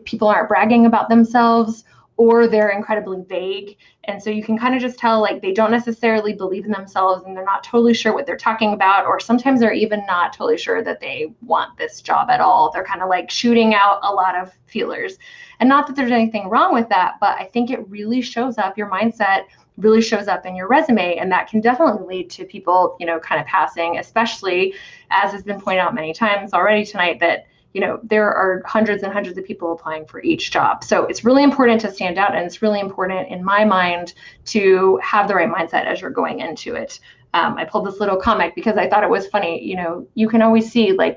People aren't bragging about themselves, or they're incredibly vague. And so you can kind of just tell they don't necessarily believe in themselves, and they're not totally sure what they're talking about, or sometimes they're even not totally sure that they want this job at all. They're kind of shooting out a lot of feelers. And not that there's anything wrong with that, but I think it really shows up, your mindset really shows up in your resume, and that can definitely lead to people, kind of passing, especially as has been pointed out many times already tonight that there are hundreds and hundreds of people applying for each job. So it's really important to stand out, and it's really important in my mind to have the right mindset as you're going into it. I pulled this little comic because I thought it was funny. You can always see the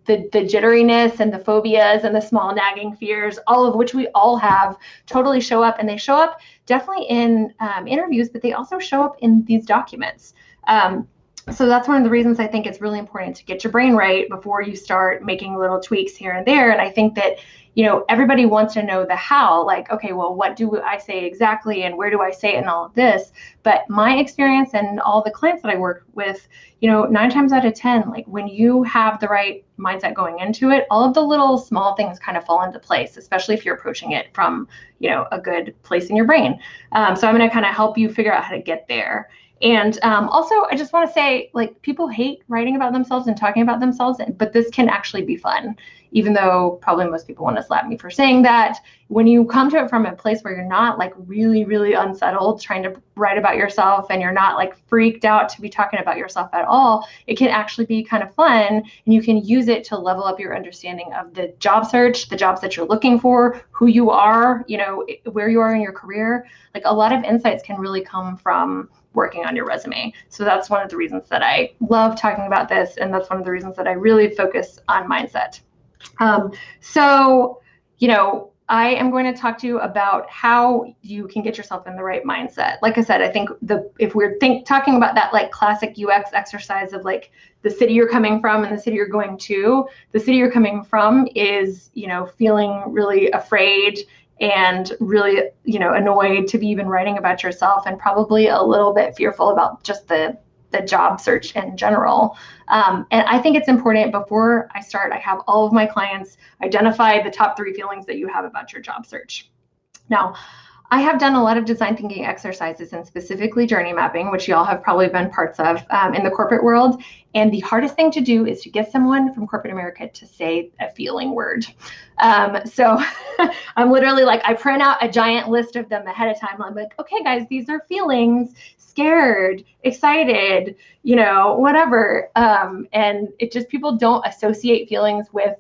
jitteriness and the phobias and the small nagging fears, all of which we all have, totally show up, and they show up definitely in interviews, but they also show up in these documents. So that's one of the reasons I think it's really important to get your brain right before you start making little tweaks here and there. And I think that, everybody wants to know the how, okay, well, what do I say exactly, and where do I say it, and all of this. But my experience and all the clients that I work with, 9 times out of 10, when you have the right mindset going into it, all of the little small things kind of fall into place, especially if you're approaching it from, a good place in your brain. So I'm going to kind of help you figure out how to get there. And also, I just want to say, people hate writing about themselves and talking about themselves, but this can actually be fun, even though probably most people want to slap me for saying that. When you come to it from a place where you're not really, really unsettled trying to write about yourself, and you're not freaked out to be talking about yourself at all, it can actually be kind of fun, and you can use it to level up your understanding of the job search, the jobs that you're looking for, who you are, where you are in your career. A lot of insights can really come from working on your resume. So that's one of the reasons that I love talking about this, and that's one of the reasons that I really focus on mindset. I am going to talk to you about how you can get yourself in the right mindset. Like I said, I think if we're talking about that classic UX exercise of the city you're coming from and the city you're going to, the city you're coming from is, feeling really afraid and really, annoyed to be even writing about yourself, and probably a little bit fearful about just the job search in general. And I think it's important, before I start, I have all of my clients identify the top 3 feelings that you have about your job search. Now, I have done a lot of design thinking exercises, and specifically journey mapping, which y'all have probably been parts of in the corporate world. And the hardest thing to do is to get someone from corporate America to say a feeling word. So I'm literally I print out a giant list of them ahead of time. I'm like, okay, guys, these are feelings: scared, excited, whatever. And it just, people don't associate feelings with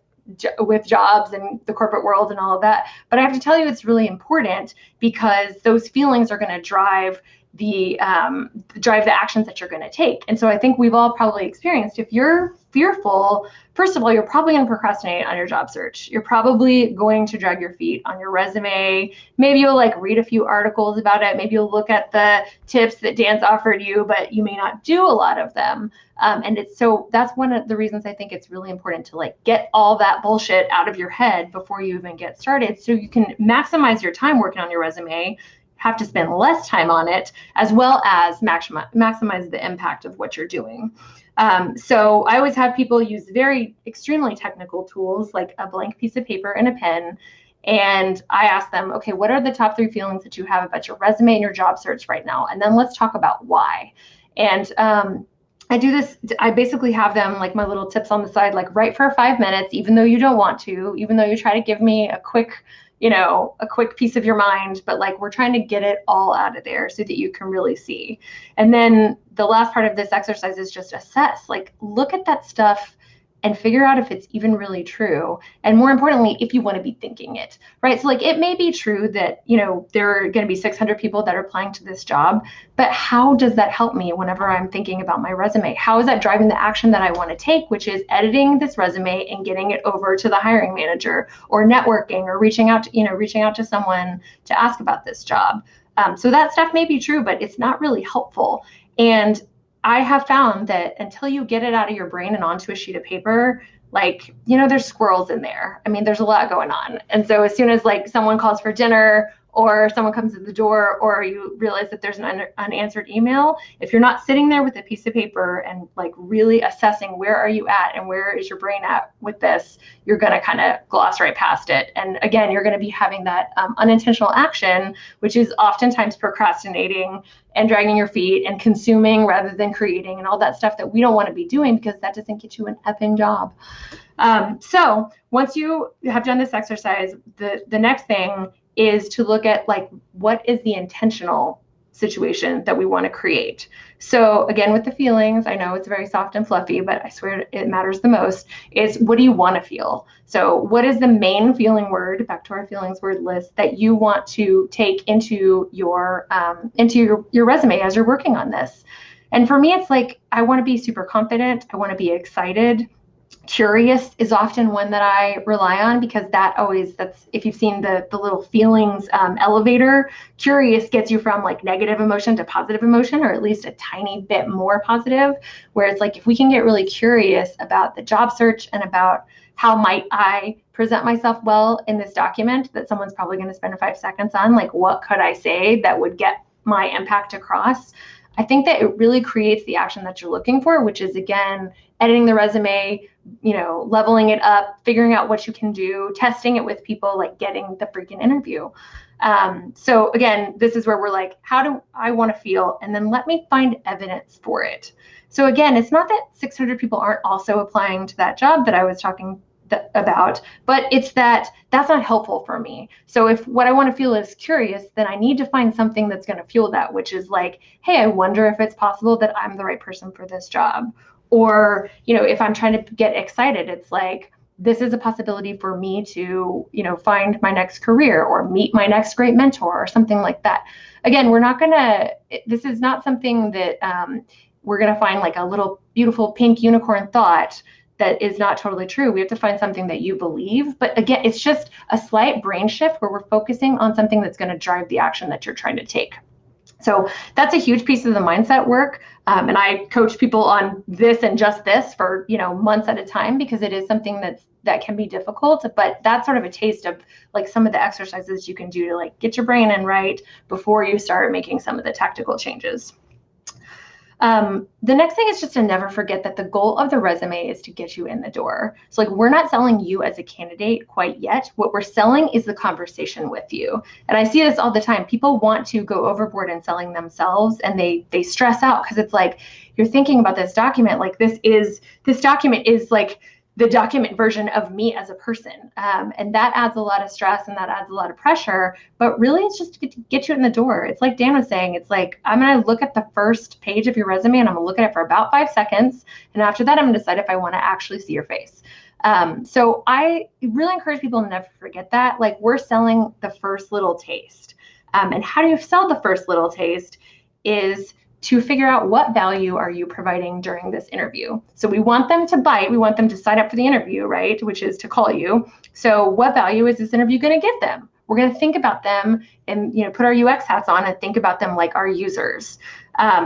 jobs and the corporate world and all of that. But I have to tell you, it's really important, because those feelings are going to drive drive the actions that you're going to take. And so I think we've all probably experienced, if you're fearful, first of all, you're probably going to procrastinate on your job search. You're probably going to drag your feet on your resume. Maybe you'll like read a few articles about it. Maybe you'll look at the tips that Dan's offered you, but you may not do a lot of them. So that's one of the reasons I think it's really important to like get all that bullshit out of your head before you even get started, so you can maximize your time working on your resume, have to spend less time on it, as well as maximize the impact of what you're doing. So I always have people use very extremely technical tools like a blank piece of paper and a pen. And I ask them, okay, what are the top 3 feelings that you have about your resume and your job search right now? And then let's talk about why. And I do this, I basically have them like my little tips on the side, like write for 5 minutes, even though you don't want to, even though you try to give me a quick piece of your mind, but like we're trying to get it all out of there so that you can really see. And then the last part of this exercise is just assess, like look at that stuff and figure out if it's even really true. And more importantly, if you want to be thinking it, right? So like it may be true that, there are going to be 600 people that are applying to this job, but how does that help me whenever I'm thinking about my resume? How is that driving the action that I want to take, which is editing this resume and getting it over to the hiring manager, or networking, or reaching out to someone to ask about this job? So that stuff may be true, but it's not really helpful. And I have found that until you get it out of your brain and onto a sheet of paper, like, there's squirrels in there. I mean, there's a lot going on. And so as soon as like someone calls for dinner, or someone comes to the door, or you realize that there's an unanswered email, if you're not sitting there with a piece of paper and like really assessing where are you at and where is your brain at with this, you're going to kind of gloss right past it. And again, you're going to be having that unintentional action, which is oftentimes procrastinating and dragging your feet and consuming rather than creating, and all that stuff that we don't want to be doing, because that doesn't get you an effing job. So once you have done this exercise, the next thing is to look at like, what is the intentional situation that we want to create? So again, with the feelings, I know it's very soft and fluffy, but I swear it matters the most, is what do you want to feel? So what is the main feeling word, back to our feelings word list, that you want to take into your resume as you're working on this? And for me, it's like, I want to be super confident. I want to be excited. Curious is often one that I rely on, because that's if you've seen the little feelings elevator, curious gets you from like negative emotion to positive emotion, or at least a tiny bit more positive, where it's like, if we can get really curious about the job search and about how might I present myself well in this document that someone's probably going to spend 5 seconds on, like what could I say that would get my impact across? I think that it really creates the action that you're looking for, which is, again, editing the resume, leveling it up, figuring out what you can do, testing it with people, like getting the freaking interview. So again, this is where we're like, how do I want to feel? And then let me find evidence for it. So again, it's not that 600 people aren't also applying to that job that I was talking about, but it's that's not helpful for me. So if what I want to feel is curious, then I need to find something that's going to fuel that, which is like, hey, I wonder if it's possible that I'm the right person for this job. Or, if I'm trying to get excited, it's like, this is a possibility for me to, find my next career or meet my next great mentor or something like that. Again, this is not something that we're going to find like a little beautiful pink unicorn thought that is not totally true. We have to find something that you believe. But again, it's just a slight brain shift where we're focusing on something that's going to drive the action that you're trying to take. So that's a huge piece of the mindset work. And I coach people on this and just this for, months at a time, because it is something that can be difficult. But that's sort of a taste of like some of the exercises you can do to like get your brain in right before you start making some of the tactical changes. The next thing is just to never forget that the goal of the resume is to get you in the door. So like, we're not selling you as a candidate quite yet. What we're selling is the conversation with you. And I see this all the time. People want to go overboard in selling themselves, and they stress out, because it's like, you're thinking about this document, like this document is like the document version of me as a person. And that adds a lot of stress and that adds a lot of pressure, but really it's just to get you in the door. It's like Dan was saying, it's like, I'm going to look at the first page of your resume and I'm going to look at it for about 5 seconds. And after that, I'm going to decide if I want to actually see your face. So I really encourage people to never forget that. Like, we're selling the first little taste. And how do you sell the first little taste is to figure out what value are you providing during this interview. So we want them to bite, we want them to sign up for the interview, right? Which is to call you. So what value is this interview going to give them? We're going to think about them and, put our UX hats on and think about them like our users.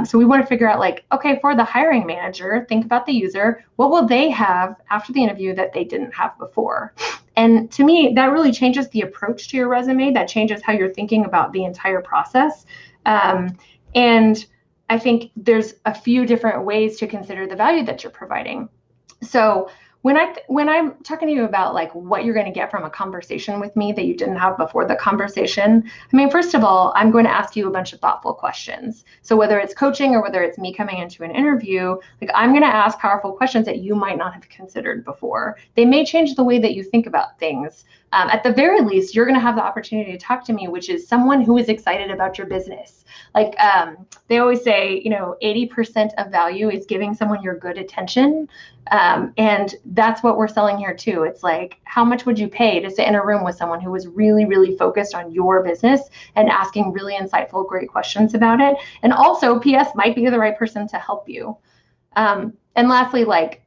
So we want to figure out like, okay, for the hiring manager, think about the user. What will they have after the interview that they didn't have before? And to me, that really changes the approach to your resume. That changes how you're thinking about the entire process. And I think there's a few different ways to consider the value that you're providing. So when I'm talking to you about like what you're going to get from a conversation with me that you didn't have before the conversation, I mean, first of all, I'm going to ask you a bunch of thoughtful questions. So whether it's coaching or whether it's me coming into an interview, like I'm going to ask powerful questions that you might not have considered before. They may change the way that you think about things. At the very least, you're going to have the opportunity to talk to me, which is someone who is excited about your business. Like they always say, 80% of value is giving someone your good attention. And that's what we're selling here too. It's like, how much would you pay to sit in a room with someone who was really, really focused on your business and asking really insightful, great questions about it? And also, PS might be the right person to help you. And lastly, like,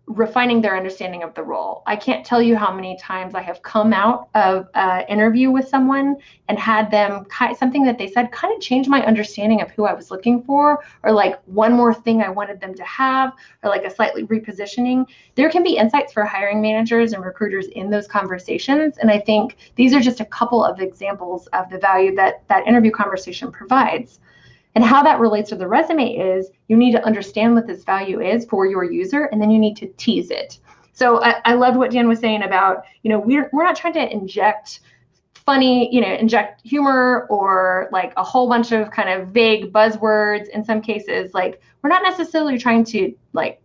refining their understanding of the role. I can't tell you how many times I have come out of an interview with someone and had them something that they said kind of change my understanding of who I was looking for, or like one more thing I wanted them to have, or like a slightly repositioning. There can be insights for hiring managers and recruiters in those conversations. And I think these are just a couple of examples of the value that interview conversation provides. And how that relates to the resume is you need to understand what this value is for your user, and then you need to tease it. So I loved what Dan was saying about, we're not trying to inject inject humor or like a whole bunch of kind of vague buzzwords in some cases. Like we're not necessarily trying to like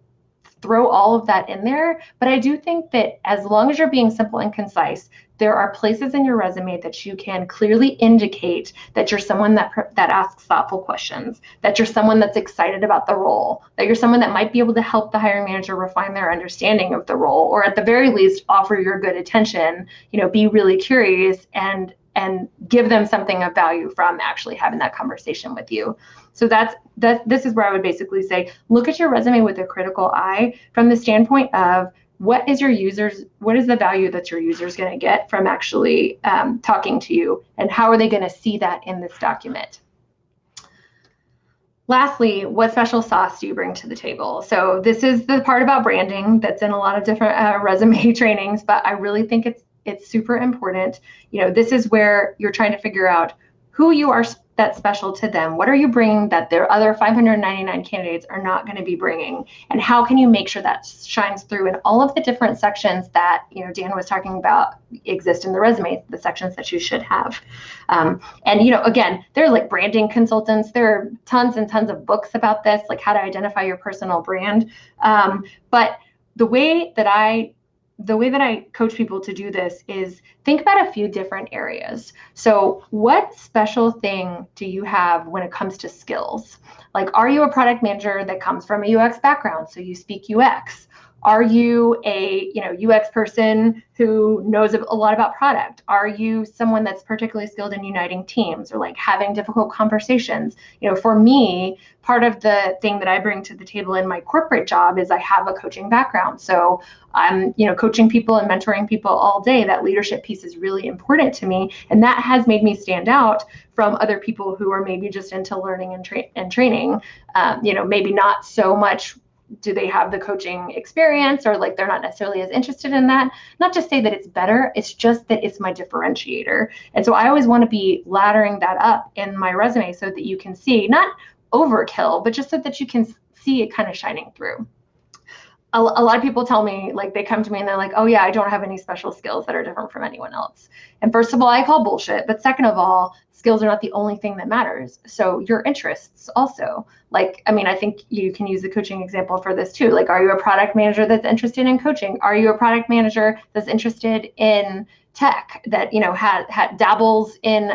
throw all of that in there, but I do think that as long as you're being simple and concise, there are places in your resume that you can clearly indicate that you're someone that asks thoughtful questions, that you're someone that's excited about the role, that you're someone that might be able to help the hiring manager refine their understanding of the role, or at the very least offer your good attention, be really curious and give them something of value from actually having that conversation with you. So this is where I would basically say, look at your resume with a critical eye from the standpoint of what is the value that your user is going to get from actually talking to you, and how are they going to see that in this document? Lastly, what special sauce do you bring to the table? So this is the part about branding that's in a lot of different resume trainings, but I really think it's super important. This is where you're trying to figure out who you are that's special to them. What are you bringing that their other 599 candidates are not going to be bringing? And how can you make sure that shines through in all of the different sections that, Dan was talking about exist in the resume, the sections that you should have. And, again, there are like branding consultants. There are tons and tons of books about this, like how to identify your personal brand. But the way that I coach people to do this is think about a few different areas. So what special thing do you have when it comes to skills? Like, are you a product manager that comes from a UX background, so you speak UX? Are you a UX person who knows a lot about product? Are you someone that's particularly skilled in uniting teams or like having difficult conversations? For me, part of the thing that I bring to the table in my corporate job is I have a coaching background. So I'm coaching people and mentoring people all day. That leadership piece is really important to me, and that has made me stand out from other people who are maybe just into learning and training. Maybe not so much do they have the coaching experience, or like they're not necessarily as interested in that. Not to say that it's better, it's just that it's my differentiator. And so I always want to be laddering that up in my resume so that you can see, not overkill, but just so that you can see it kind of shining through. A lot of people tell me, like, they come to me and they're like, oh yeah, I don't have any special skills that are different from anyone else. And first of all, I call bullshit. But second of all, skills are not the only thing that matters. So your interests also. Like, I think you can use the coaching example for this too. Like, are you a product manager that's interested in coaching? Are you a product manager that's interested in tech, that dabbles in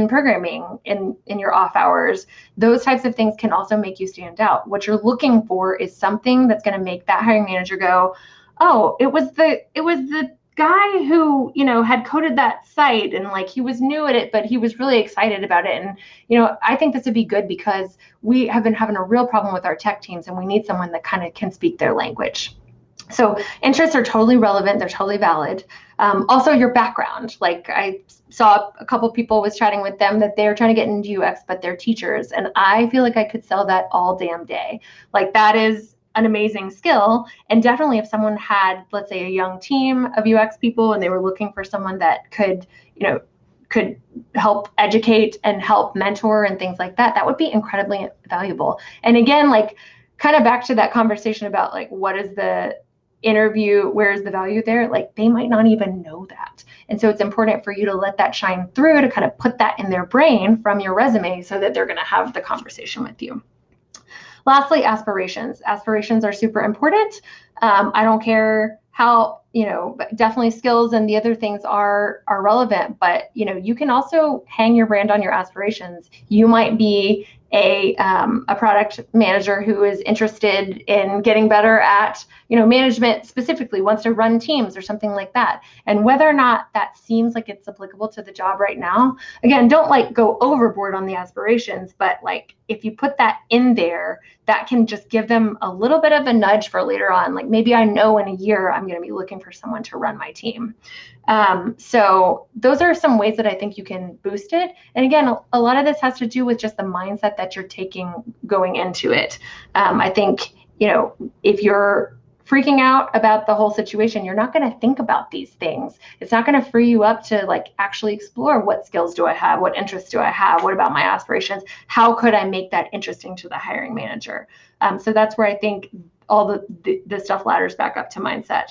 programming in your off hours? Those types of things can also make you stand out. What you're looking for is something that's going to make that hiring manager go, oh, it was the guy who, had coded that site and like he was new at it, but he was really excited about it. And, I think this would be good because we have been having a real problem with our tech teams and we need someone that kind of can speak their language. So interests are totally relevant. They're totally valid. Also your background. Like I saw a couple people was chatting with them that they're trying to get into UX, but they're teachers. And I feel like I could sell that all damn day. Like that is an amazing skill. And definitely if someone had, let's say, a young team of UX people and they were looking for someone that could help educate and help mentor and things like that, that would be incredibly valuable. And again, like kind of back to that conversation about like, what is the interview, where's the value there? Like they might not even know that. And so it's important for you to let that shine through, to kind of put that in their brain from your resume so that they're going to have the conversation with you. Lastly, aspirations. Aspirations are super important. I don't care how, definitely skills and the other things are relevant, but, you can also hang your brand on your aspirations. You might be a product manager who is interested in getting better at, management specifically, wants to run teams or something like that. And whether or not that seems like it's applicable to the job right now, again, don't like go overboard on the aspirations, but like if you put that in there, that can just give them a little bit of a nudge for later on. Like maybe I know in a year I'm going to be looking for someone to run my team. So those are some ways that I think you can boost it. And again, a lot of this has to do with just the mindset that you're taking going into it. I think, if you're freaking out about the whole situation, you're not going to think about these things. It's not going to free you up to like actually explore what skills do I have? What interests do I have? What about my aspirations? How could I make that interesting to the hiring manager? So that's where I think all the stuff ladders back up to mindset.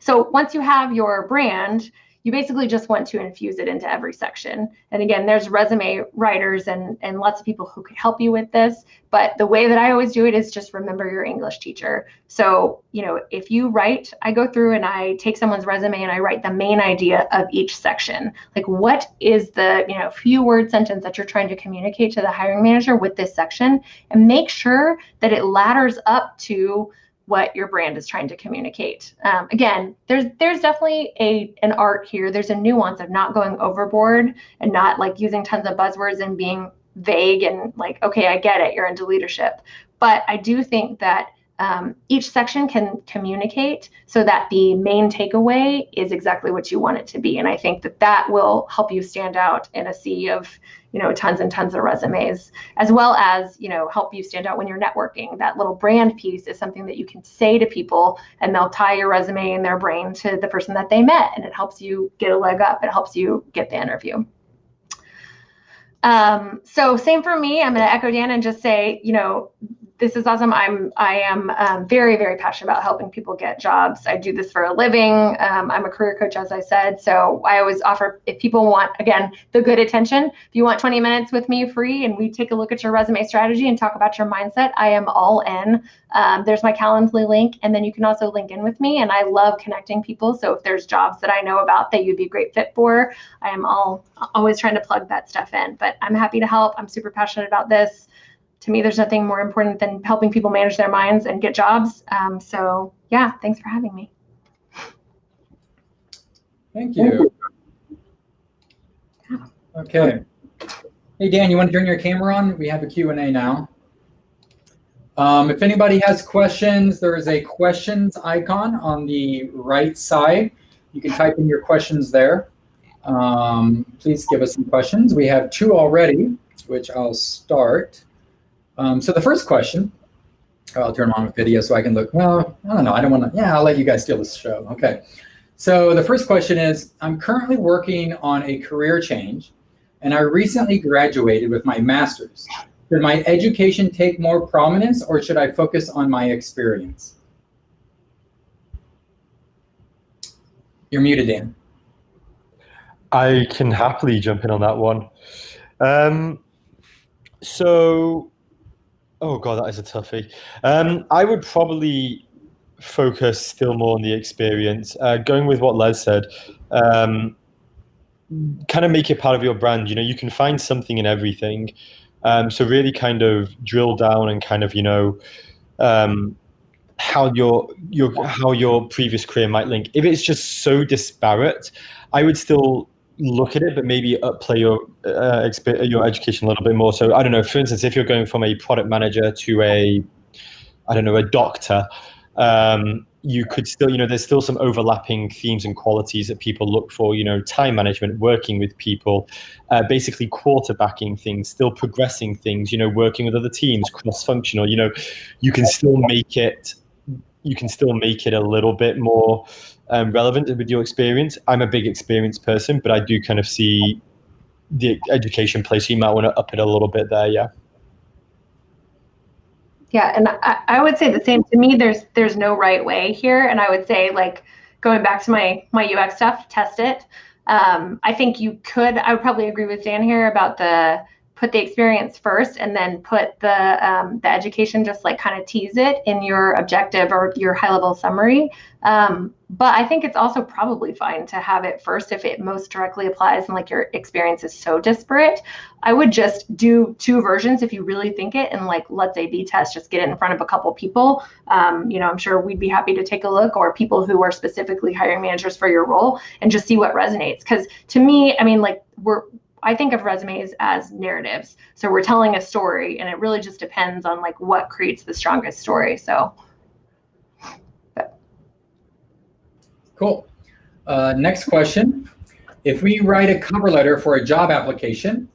So once you have your brand, you basically just want to infuse it into every section. And again, there's resume writers and lots of people who could help you with this. But the way that I always do it is just remember your English teacher. So, if you write, I go through and I take someone's resume and I write the main idea of each section. Like what is the, few word sentence that you're trying to communicate to the hiring manager with this section, and make sure that it ladders up to what your brand is trying to communicate. Again, there's definitely an art here. There's a nuance of not going overboard and not like using tons of buzzwords and being vague and like, okay, I get it, you're into leadership. But I do think that each section can communicate so that the main takeaway is exactly what you want it to be. And I think that will help you stand out in a sea of tons and tons of resumes, as well as, help you stand out when you're networking. That little brand piece is something that you can say to people and they'll tie your resume in their brain to the person that they met. And it helps you get a leg up. It helps you get the interview. So same for me. I'm going to echo Dan and just say, this is awesome. I am very, very passionate about helping people get jobs. I do this for a living. I'm a career coach, as I said. So I always offer, if people want, again, the good attention, if you want 20 minutes with me free and we take a look at your resume strategy and talk about your mindset, I am all in. There's my Calendly link. And then you can also link in with me. And I love connecting people. So if there's jobs that I know about that you'd be a great fit for, I am always trying to plug that stuff in. But I'm happy to help. I'm super passionate about this. To me, there's nothing more important than helping people manage their minds and get jobs. So yeah, thanks for having me. Thank you. Okay. Hey, Dan, you want to turn your camera on? We have a Q&A now. If anybody has questions, there is a questions icon on the right side. You can type in your questions there. Please give us some questions. We have 2 already, which I'll start. So the first question, I'll turn on a video so I can look. Well, I don't know. I don't want to. Yeah, I'll let you guys steal this show. Okay. So the first question is, I'm currently working on a career change, and I recently graduated with my master's. Should my education take more prominence, or should I focus on my experience? You're muted, Dan. I can happily jump in on that one. Oh God, that is a toughie. I would probably focus still more on the experience. Going with what Les said, kind of make it part of your brand. You can find something in everything. So really kind of drill down and kind of, how your previous career might link. If it's just so disparate, I would still look at it, but maybe upplay your education a little bit more. So I don't know. For instance, if you're going from a product manager to a doctor, you could still, there's still some overlapping themes and qualities that people look for, time management, working with people, basically quarterbacking things, still progressing things, working with other teams, cross-functional, you can still make it a little bit more relevant with your experience. I'm a big experience person, but I do kind of see the education place. So you might want to up it a little bit there. Yeah. Yeah, and I would say the same. To me, there's no right way here, and I would say, like, going back to my UX stuff, test it. I think I would probably agree with Dan here about put the experience first, and then put the education, just like kind of tease it in your objective or your high level summary. But I think it's also probably fine to have it first if it most directly applies and like your experience is so disparate. I would just do 2 versions if you really think it, and like, let's A/B test, just get it in front of a couple people. I'm sure we'd be happy to take a look, or people who are specifically hiring managers for your role, and just see what resonates. Because to me, I mean, like, I think of resumes as narratives. So we're telling a story, and it really just depends on like what creates the strongest story. So. Cool. Next question. If we write a cover letter for a job application,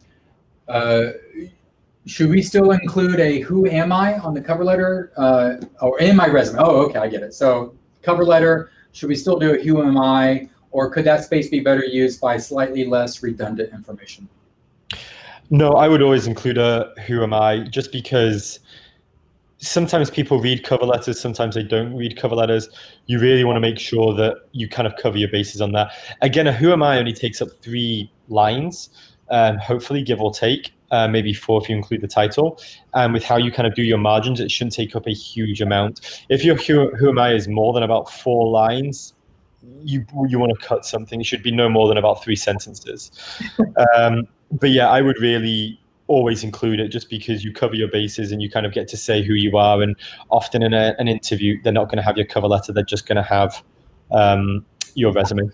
should we still include a who am I on the cover letter or in my resume? Oh, okay, I get it. So cover letter, should we still do a who am I, or could that space be better used by slightly less redundant information? No, I would always include a who am I, just because sometimes people read cover letters, sometimes they don't read cover letters. You really want to make sure that you kind of cover your bases on that. Again, a who am I only takes up 3 lines, hopefully, give or take, maybe 4 if you include the title. And with how you kind of do your margins, it shouldn't take up a huge amount. If your who am I is more than about 4 lines, you want to cut something. It should be no more than about 3 sentences. But yeah, I would really always include it, just because you cover your bases and you kind of get to say who you are. And often in an interview, they're not going to have your cover letter. They're just going to have your resume.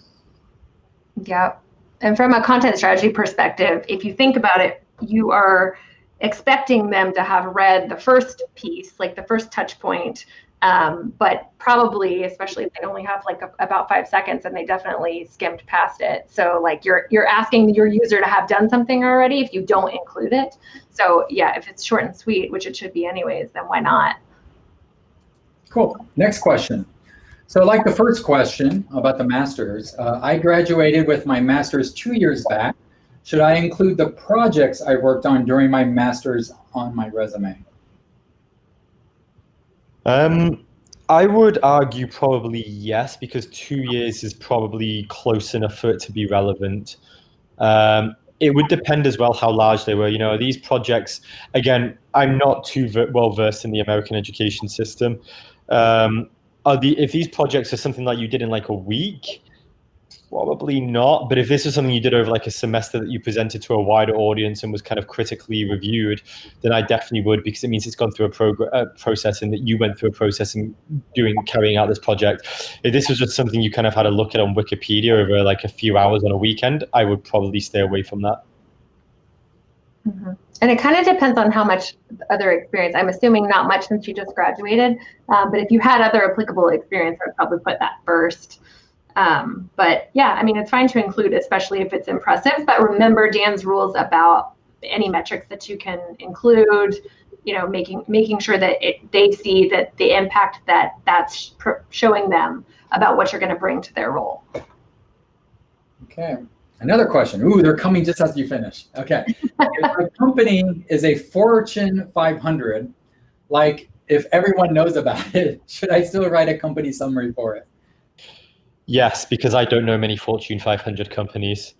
Yeah. And from a content strategy perspective, if you think about it, you are expecting them to have read the first piece, like the first touch point, but probably, especially if they only have like about 5 seconds, and they definitely skimmed past it. So like you're asking your user to have done something already if you don't include it. So yeah, if it's short and sweet, which it should be anyways, then why not? Cool. Next question. So like the first question about the master's, I graduated with my master's 2 years back. Should I include the projects I worked on during my master's on my resume? I would argue probably yes, because 2 years is probably close enough for it to be relevant. It would depend as well how large they were. These projects, again, I'm not too well versed in the American education system. If these projects are something like you did in like a week, probably not. But if this is something you did over like a semester that you presented to a wider audience and was kind of critically reviewed, then I definitely would, because it means it's gone through a process, and that you went through a process in carrying out this project. If this was just something you kind of had a look at on Wikipedia over like a few hours on a weekend, I would probably stay away from that. Mm-hmm. And it kind of depends on how much other experience. I'm assuming not much since you just graduated, but if you had other applicable experience, I would probably put that first. But yeah, I mean, it's fine to include, especially if it's impressive, but remember Dan's rules about any metrics that you can include, making sure that they see that the impact that's showing them about what you're going to bring to their role. Okay. Another question. Ooh, they're coming just as you finish. Okay. If a company is a Fortune 500, like if everyone knows about it, should I still write a company summary for it? Yes, because I don't know many Fortune 500 companies.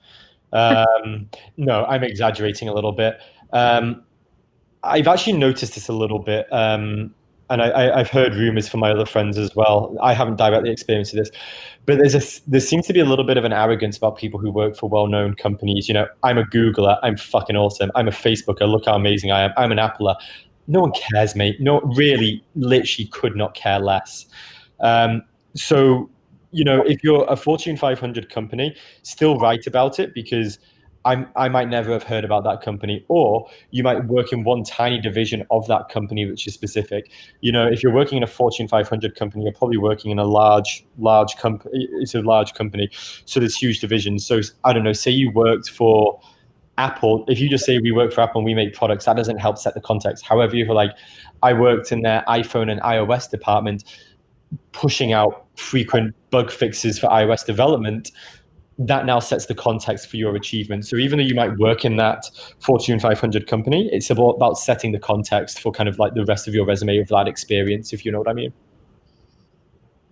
No, I'm exaggerating a little bit. I've actually noticed this a little bit, and I've heard rumors from my other friends as well. I haven't directly experienced this, but there seems to be a little bit of an arrogance about people who work for well-known companies. I'm a Googler. I'm fucking awesome. I'm a Facebooker. Look how amazing I am. I'm an Appler. no one cares, mate. No, really, literally could not care less. So, if you're a Fortune 500 company, still write about it, because I might never have heard about that company, or you might work in one tiny division of that company, which is specific. If you're working in a Fortune 500 company, you're probably working in a large company. It's a large company, so there's huge divisions. So I don't know, say you worked for Apple. If you just say we work for Apple and we make products, that doesn't help set the context. However, if you're like, I worked in their iPhone and iOS department, pushing out frequent bug fixes for iOS development, that now sets the context for your achievement. So even though you might work in that Fortune 500 company, it's about setting the context for kind of like the rest of your resume of that experience, if you know what I mean.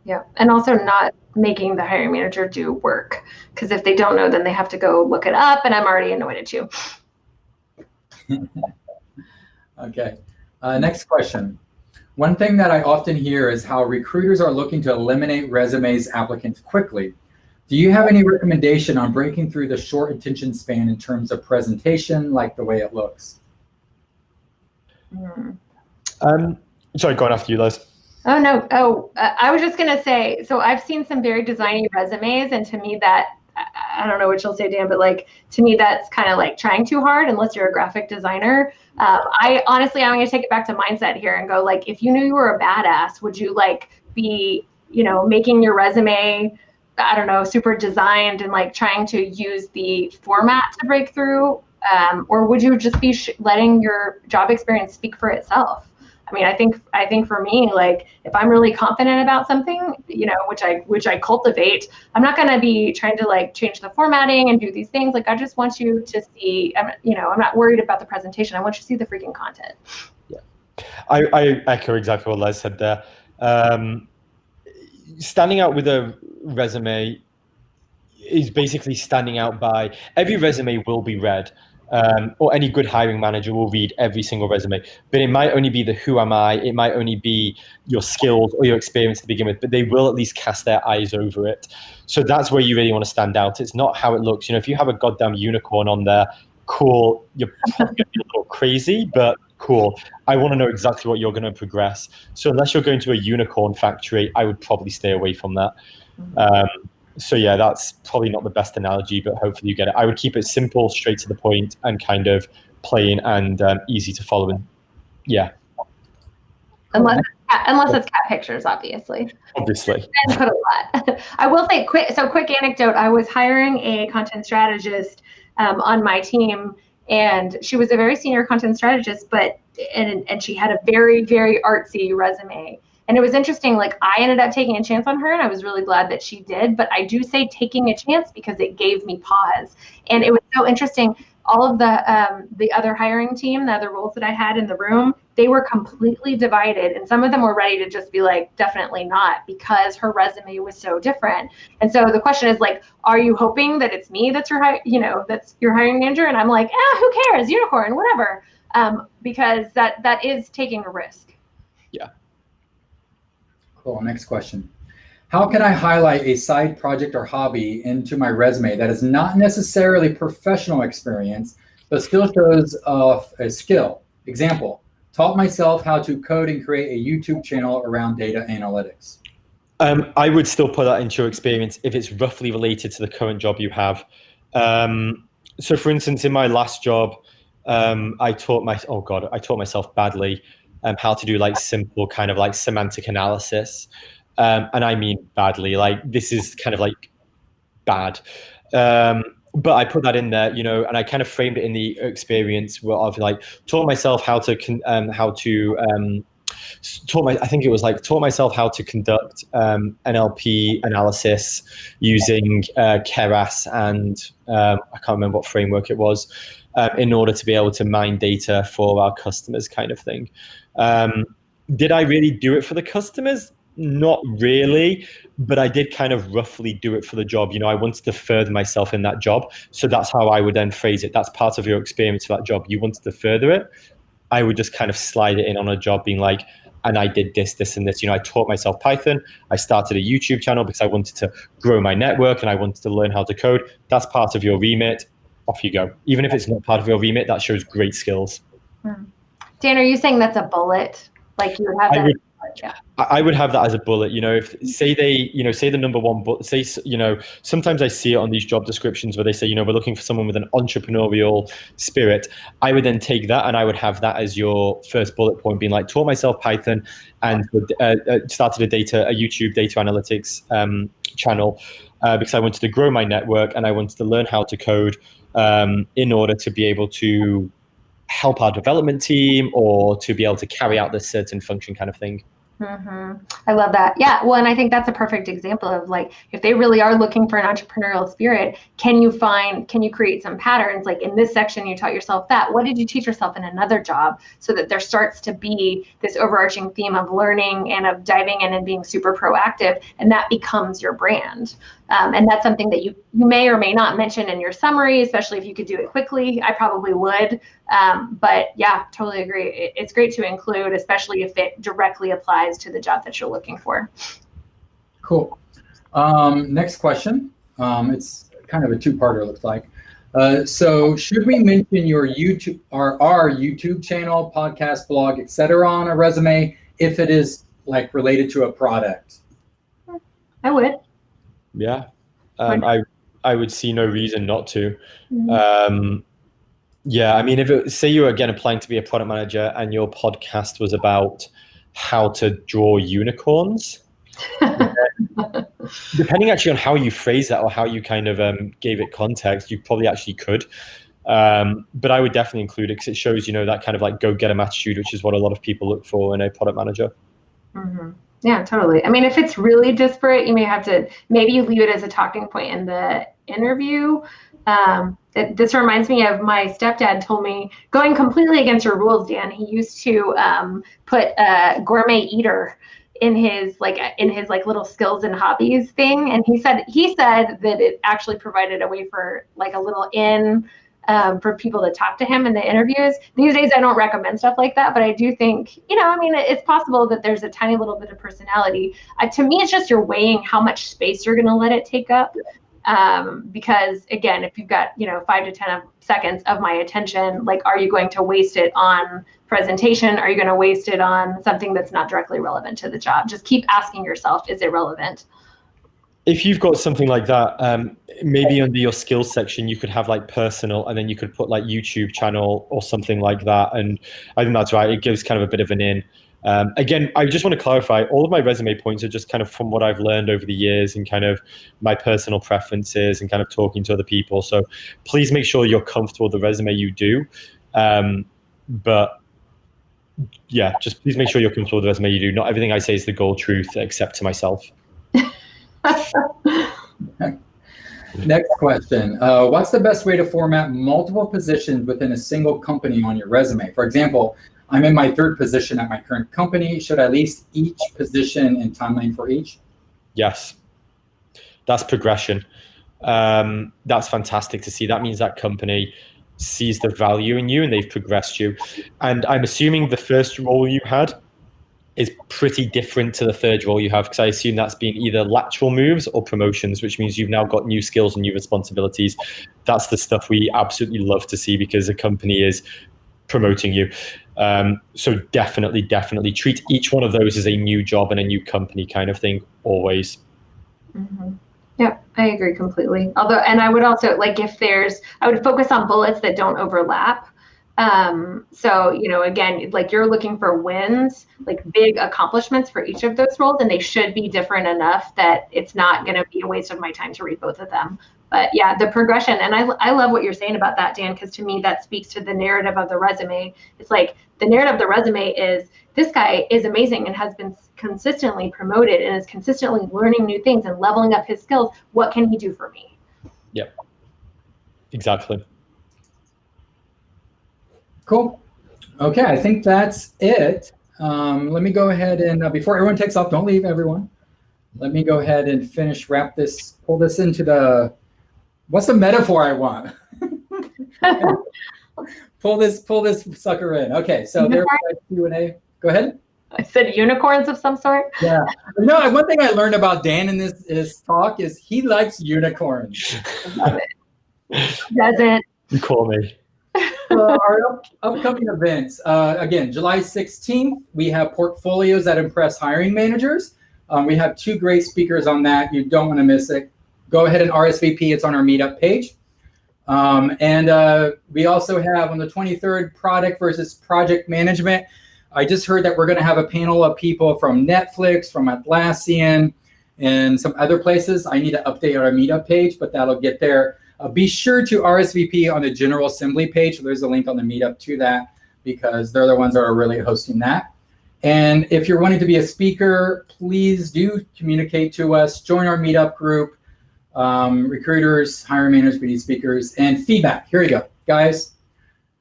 Yeah, and also not making the hiring manager do work, because if they don't know, then they have to go look it up, and I'm already annoyed at you. Okay, next question. One thing that I often hear is how recruiters are looking to eliminate resumes applicants quickly. Do you have any recommendation on breaking through the short attention span in terms of presentation, like the way it looks? Sorry, going after you, Liz. Oh, no. Oh, I was just going to say, so I've seen some very designy resumes, and to me that, I don't know what you'll say, Dan, but like, to me, that's kind of like trying too hard unless you're a graphic designer. I'm going to take it back to mindset here and go, like, if you knew you were a badass, would you like be, making your resume, I don't know, super designed and like trying to use the format to break through? Or would you just be letting your job experience speak for itself? I mean, I think for me, like, if I'm really confident about something, which I cultivate, I'm not going to be trying to like change the formatting and do these things. Like, I just want you to see, I'm not worried about the presentation. I want you to see the freaking content. Yeah, I echo exactly what Les said there. Standing out with a resume is basically standing out by, every resume will be read. Or any good hiring manager will read every single resume, but it might only be the who am I, it might only be your skills or your experience to begin with, but they will at least cast their eyes over it. So that's where you really want to stand out. It's not how it looks. If you have a goddamn unicorn on there, cool, you're probably going to be a little crazy, but cool. I want to know exactly what you're going to progress. So unless you're going to a unicorn factory, I would probably stay away from that. So yeah, that's probably not the best analogy, but hopefully you get it. I would keep it simple, straight to the point, and kind of plain and easy to follow. And yeah. Unless it's cat pictures, obviously. Obviously. And put a lot. I will say, quick anecdote. I was hiring a content strategist on my team, and she was a very senior content strategist, and she had a very, very artsy resume. And it was interesting, like, I ended up taking a chance on her, and I was really glad that she did. But I do say taking a chance because it gave me pause. And it was so interesting. All of the other hiring team, the other roles that I had in the room, they were completely divided. And some of them were ready to just be like, definitely not, because her resume was so different. And so the question is, like, are you hoping that it's me that's that's your hiring manager? And I'm like, who cares? Unicorn, whatever. Because that is taking a risk. Yeah. Cool. Next question. How can I highlight a side project or hobby into my resume that is not necessarily professional experience, but still shows a skill? Example, taught myself how to code and create a YouTube channel around data analytics. I would still put that into your experience if it's roughly related to the current job you have. So for instance, in my last job, I taught myself badly how to do like simple kind of like semantic analysis. And I mean badly, like this is kind of like bad. But I put that in there, and I kind of framed it in the experience of like taught myself how to taught myself how to conduct NLP analysis using Keras and I can't remember what framework it was, in order to be able to mine data for our customers, kind of thing. Did I really do it for the customers? Not really, but I did kind of roughly do it for the job. I wanted to further myself in that job. So that's how I would then phrase it. That's part of your experience for that job. You wanted to further it. I would just kind of slide it in on a job being like, and I did this, this, and this. I taught myself Python. I started a YouTube channel because I wanted to grow my network and I wanted to learn how to code. That's part of your remit. Off you go. Even if it's not part of your remit, that shows great skills. Dan, are you saying that's a bullet? Like you would have that? Yeah. I would have that as a bullet. If say the number one, but say, sometimes I see it on these job descriptions where they say, we're looking for someone with an entrepreneurial spirit. I would then take that and I would have that as your first bullet point, being like, taught myself Python and started a YouTube data analytics channel because I wanted to grow my network and I wanted to learn how to code in order to be able to help our development team or to be able to carry out this certain function kind of thing. Mm-hmm. I love that. Yeah. Well, and I think that's a perfect example of like, if they really are looking for an entrepreneurial spirit, can you create some patterns? Like in this section, you taught yourself that. What did you teach yourself in another job? So that there starts to be this overarching theme of learning and of diving in and being super proactive. And that becomes your brand. And that's something that you may or may not mention in your summary, especially if you could do it quickly. I probably would. But yeah, totally agree. It's great to include, especially if it directly applies to the job that you're looking for. Cool. Next question. It's kind of a two-parter, it looks like. So should we mention your YouTube or our YouTube channel, podcast, blog, etc. on a resume if it is like related to a product? I would. Yeah. I would see no reason not to. Mm-hmm. Yeah, I mean, say you were again applying to be a product manager and your podcast was about how to draw unicorns, depending actually on how you phrase that or how you kind of gave it context, you probably actually could. But I would definitely include it because it shows, that kind of like go-get-em attitude, which is what a lot of people look for in a product manager. Mm-hmm. Yeah, totally. I mean, if it's really disparate, you may have to, maybe you leave it as a talking point in the interview. This reminds me of my stepdad told me, going completely against your rules, Dan, he used to put a gourmet eater in his little skills and hobbies thing. And he said that it actually provided a way for like a little in for people to talk to him in the interviews. These days, I don't recommend stuff like that, but I do think, it's possible that there's a tiny little bit of personality. To me, it's just you're weighing how much space you're going to let it take up. Because again, if you've got, 5 to 10 seconds of my attention, like, are you going to waste it on presentation? Are you going to waste it on something that's not directly relevant to the job? Just keep asking yourself, is it relevant? If you've got something like that, maybe under your skills section, you could have like personal, and then you could put like YouTube channel or something like that. And I think that's right. It gives kind of a bit of an in. Again, I just want to clarify, all of my resume points are just kind of from what I've learned over the years and kind of my personal preferences and kind of talking to other people. So please make sure you're comfortable with the resume you do. But yeah, just please make sure you're comfortable with the resume you do. Not everything I say is the gold truth, except to myself. Next question. What's the best way to format multiple positions within a single company on your resume? For example, I'm in my third position at my current company. Should I list each position and timeline for each? Yes. That's progression. That's fantastic to see. That means that company sees the value in you and they've progressed you. And I'm assuming the first role you had is pretty different to the third role you have, because I assume that's been either lateral moves or promotions, which means you've now got new skills and new responsibilities. That's the stuff we absolutely love to see because a company is promoting you. So definitely treat each one of those as a new job and a new company kind of thing, always. Mm-hmm. Yeah, I agree completely. Although, and I would also like I would focus on bullets that don't overlap. So, again, like you're looking for wins, like big accomplishments for each of those roles, and they should be different enough that it's not going to be a waste of my time to read both of them. But yeah, the progression, and I love what you're saying about that, Dan, because to me, that speaks to the narrative of the resume. It's like the narrative of the resume is this guy is amazing and has been consistently promoted and is consistently learning new things and leveling up his skills. What can he do for me? Yep, exactly. Cool. Okay, I think that's it. Let me go ahead and before everyone takes off, don't leave everyone. Let me go ahead and pull this into what's the metaphor I want? pull this sucker in. Okay, so there's Q&A. Go ahead. I said unicorns of some sort. Yeah. No, one thing I learned about Dan in this talk is he likes unicorns. Love it. Doesn't. You call me. our upcoming events, again, July 16th, we have portfolios that impress hiring managers. We have 2 great speakers on that. You don't want to miss it. Go ahead and RSVP. It's on our meetup page. And we also have on the 23rd, product versus project management. I just heard that we're going to have a panel of people from Netflix, from Atlassian, and some other places. I need to update our meetup page, but that'll get there. Be sure to RSVP on the General Assembly page. There's a link on the meetup to that because they're the ones that are really hosting that. And if you're wanting to be a speaker, please do communicate to us. Join our meetup group, recruiters, hiring managers, BD speakers, and feedback. Here we go, guys.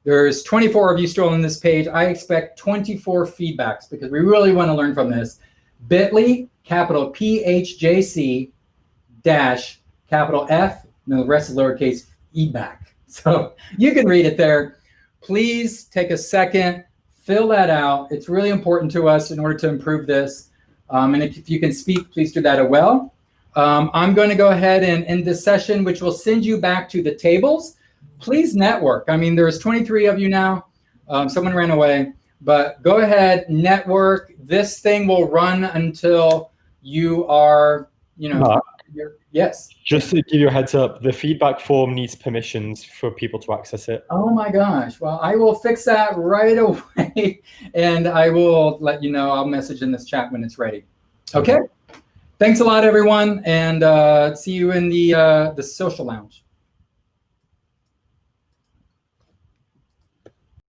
There's 24 of you still on this page. I expect 24 feedbacks because we really want to learn from this. Bit.ly, capital PHJC dash capital F, and the rest is lowercase feedback. So you can read it there. Please take a second, fill that out. It's really important to us in order to improve this. And if you can speak, please do that as well. I'm going to go ahead and end this session, which will send you back to the tables. Please network. I mean, there's 23 of you now. Someone ran away, but go ahead, network. This thing will run until you are, yes. Just to give you a heads up, the feedback form needs permissions for people to access it. Oh my gosh. Well, I will fix that right away. And I will let you know. I'll message in this chat when it's ready. Okay. Thanks a lot, everyone. And see you in the social lounge.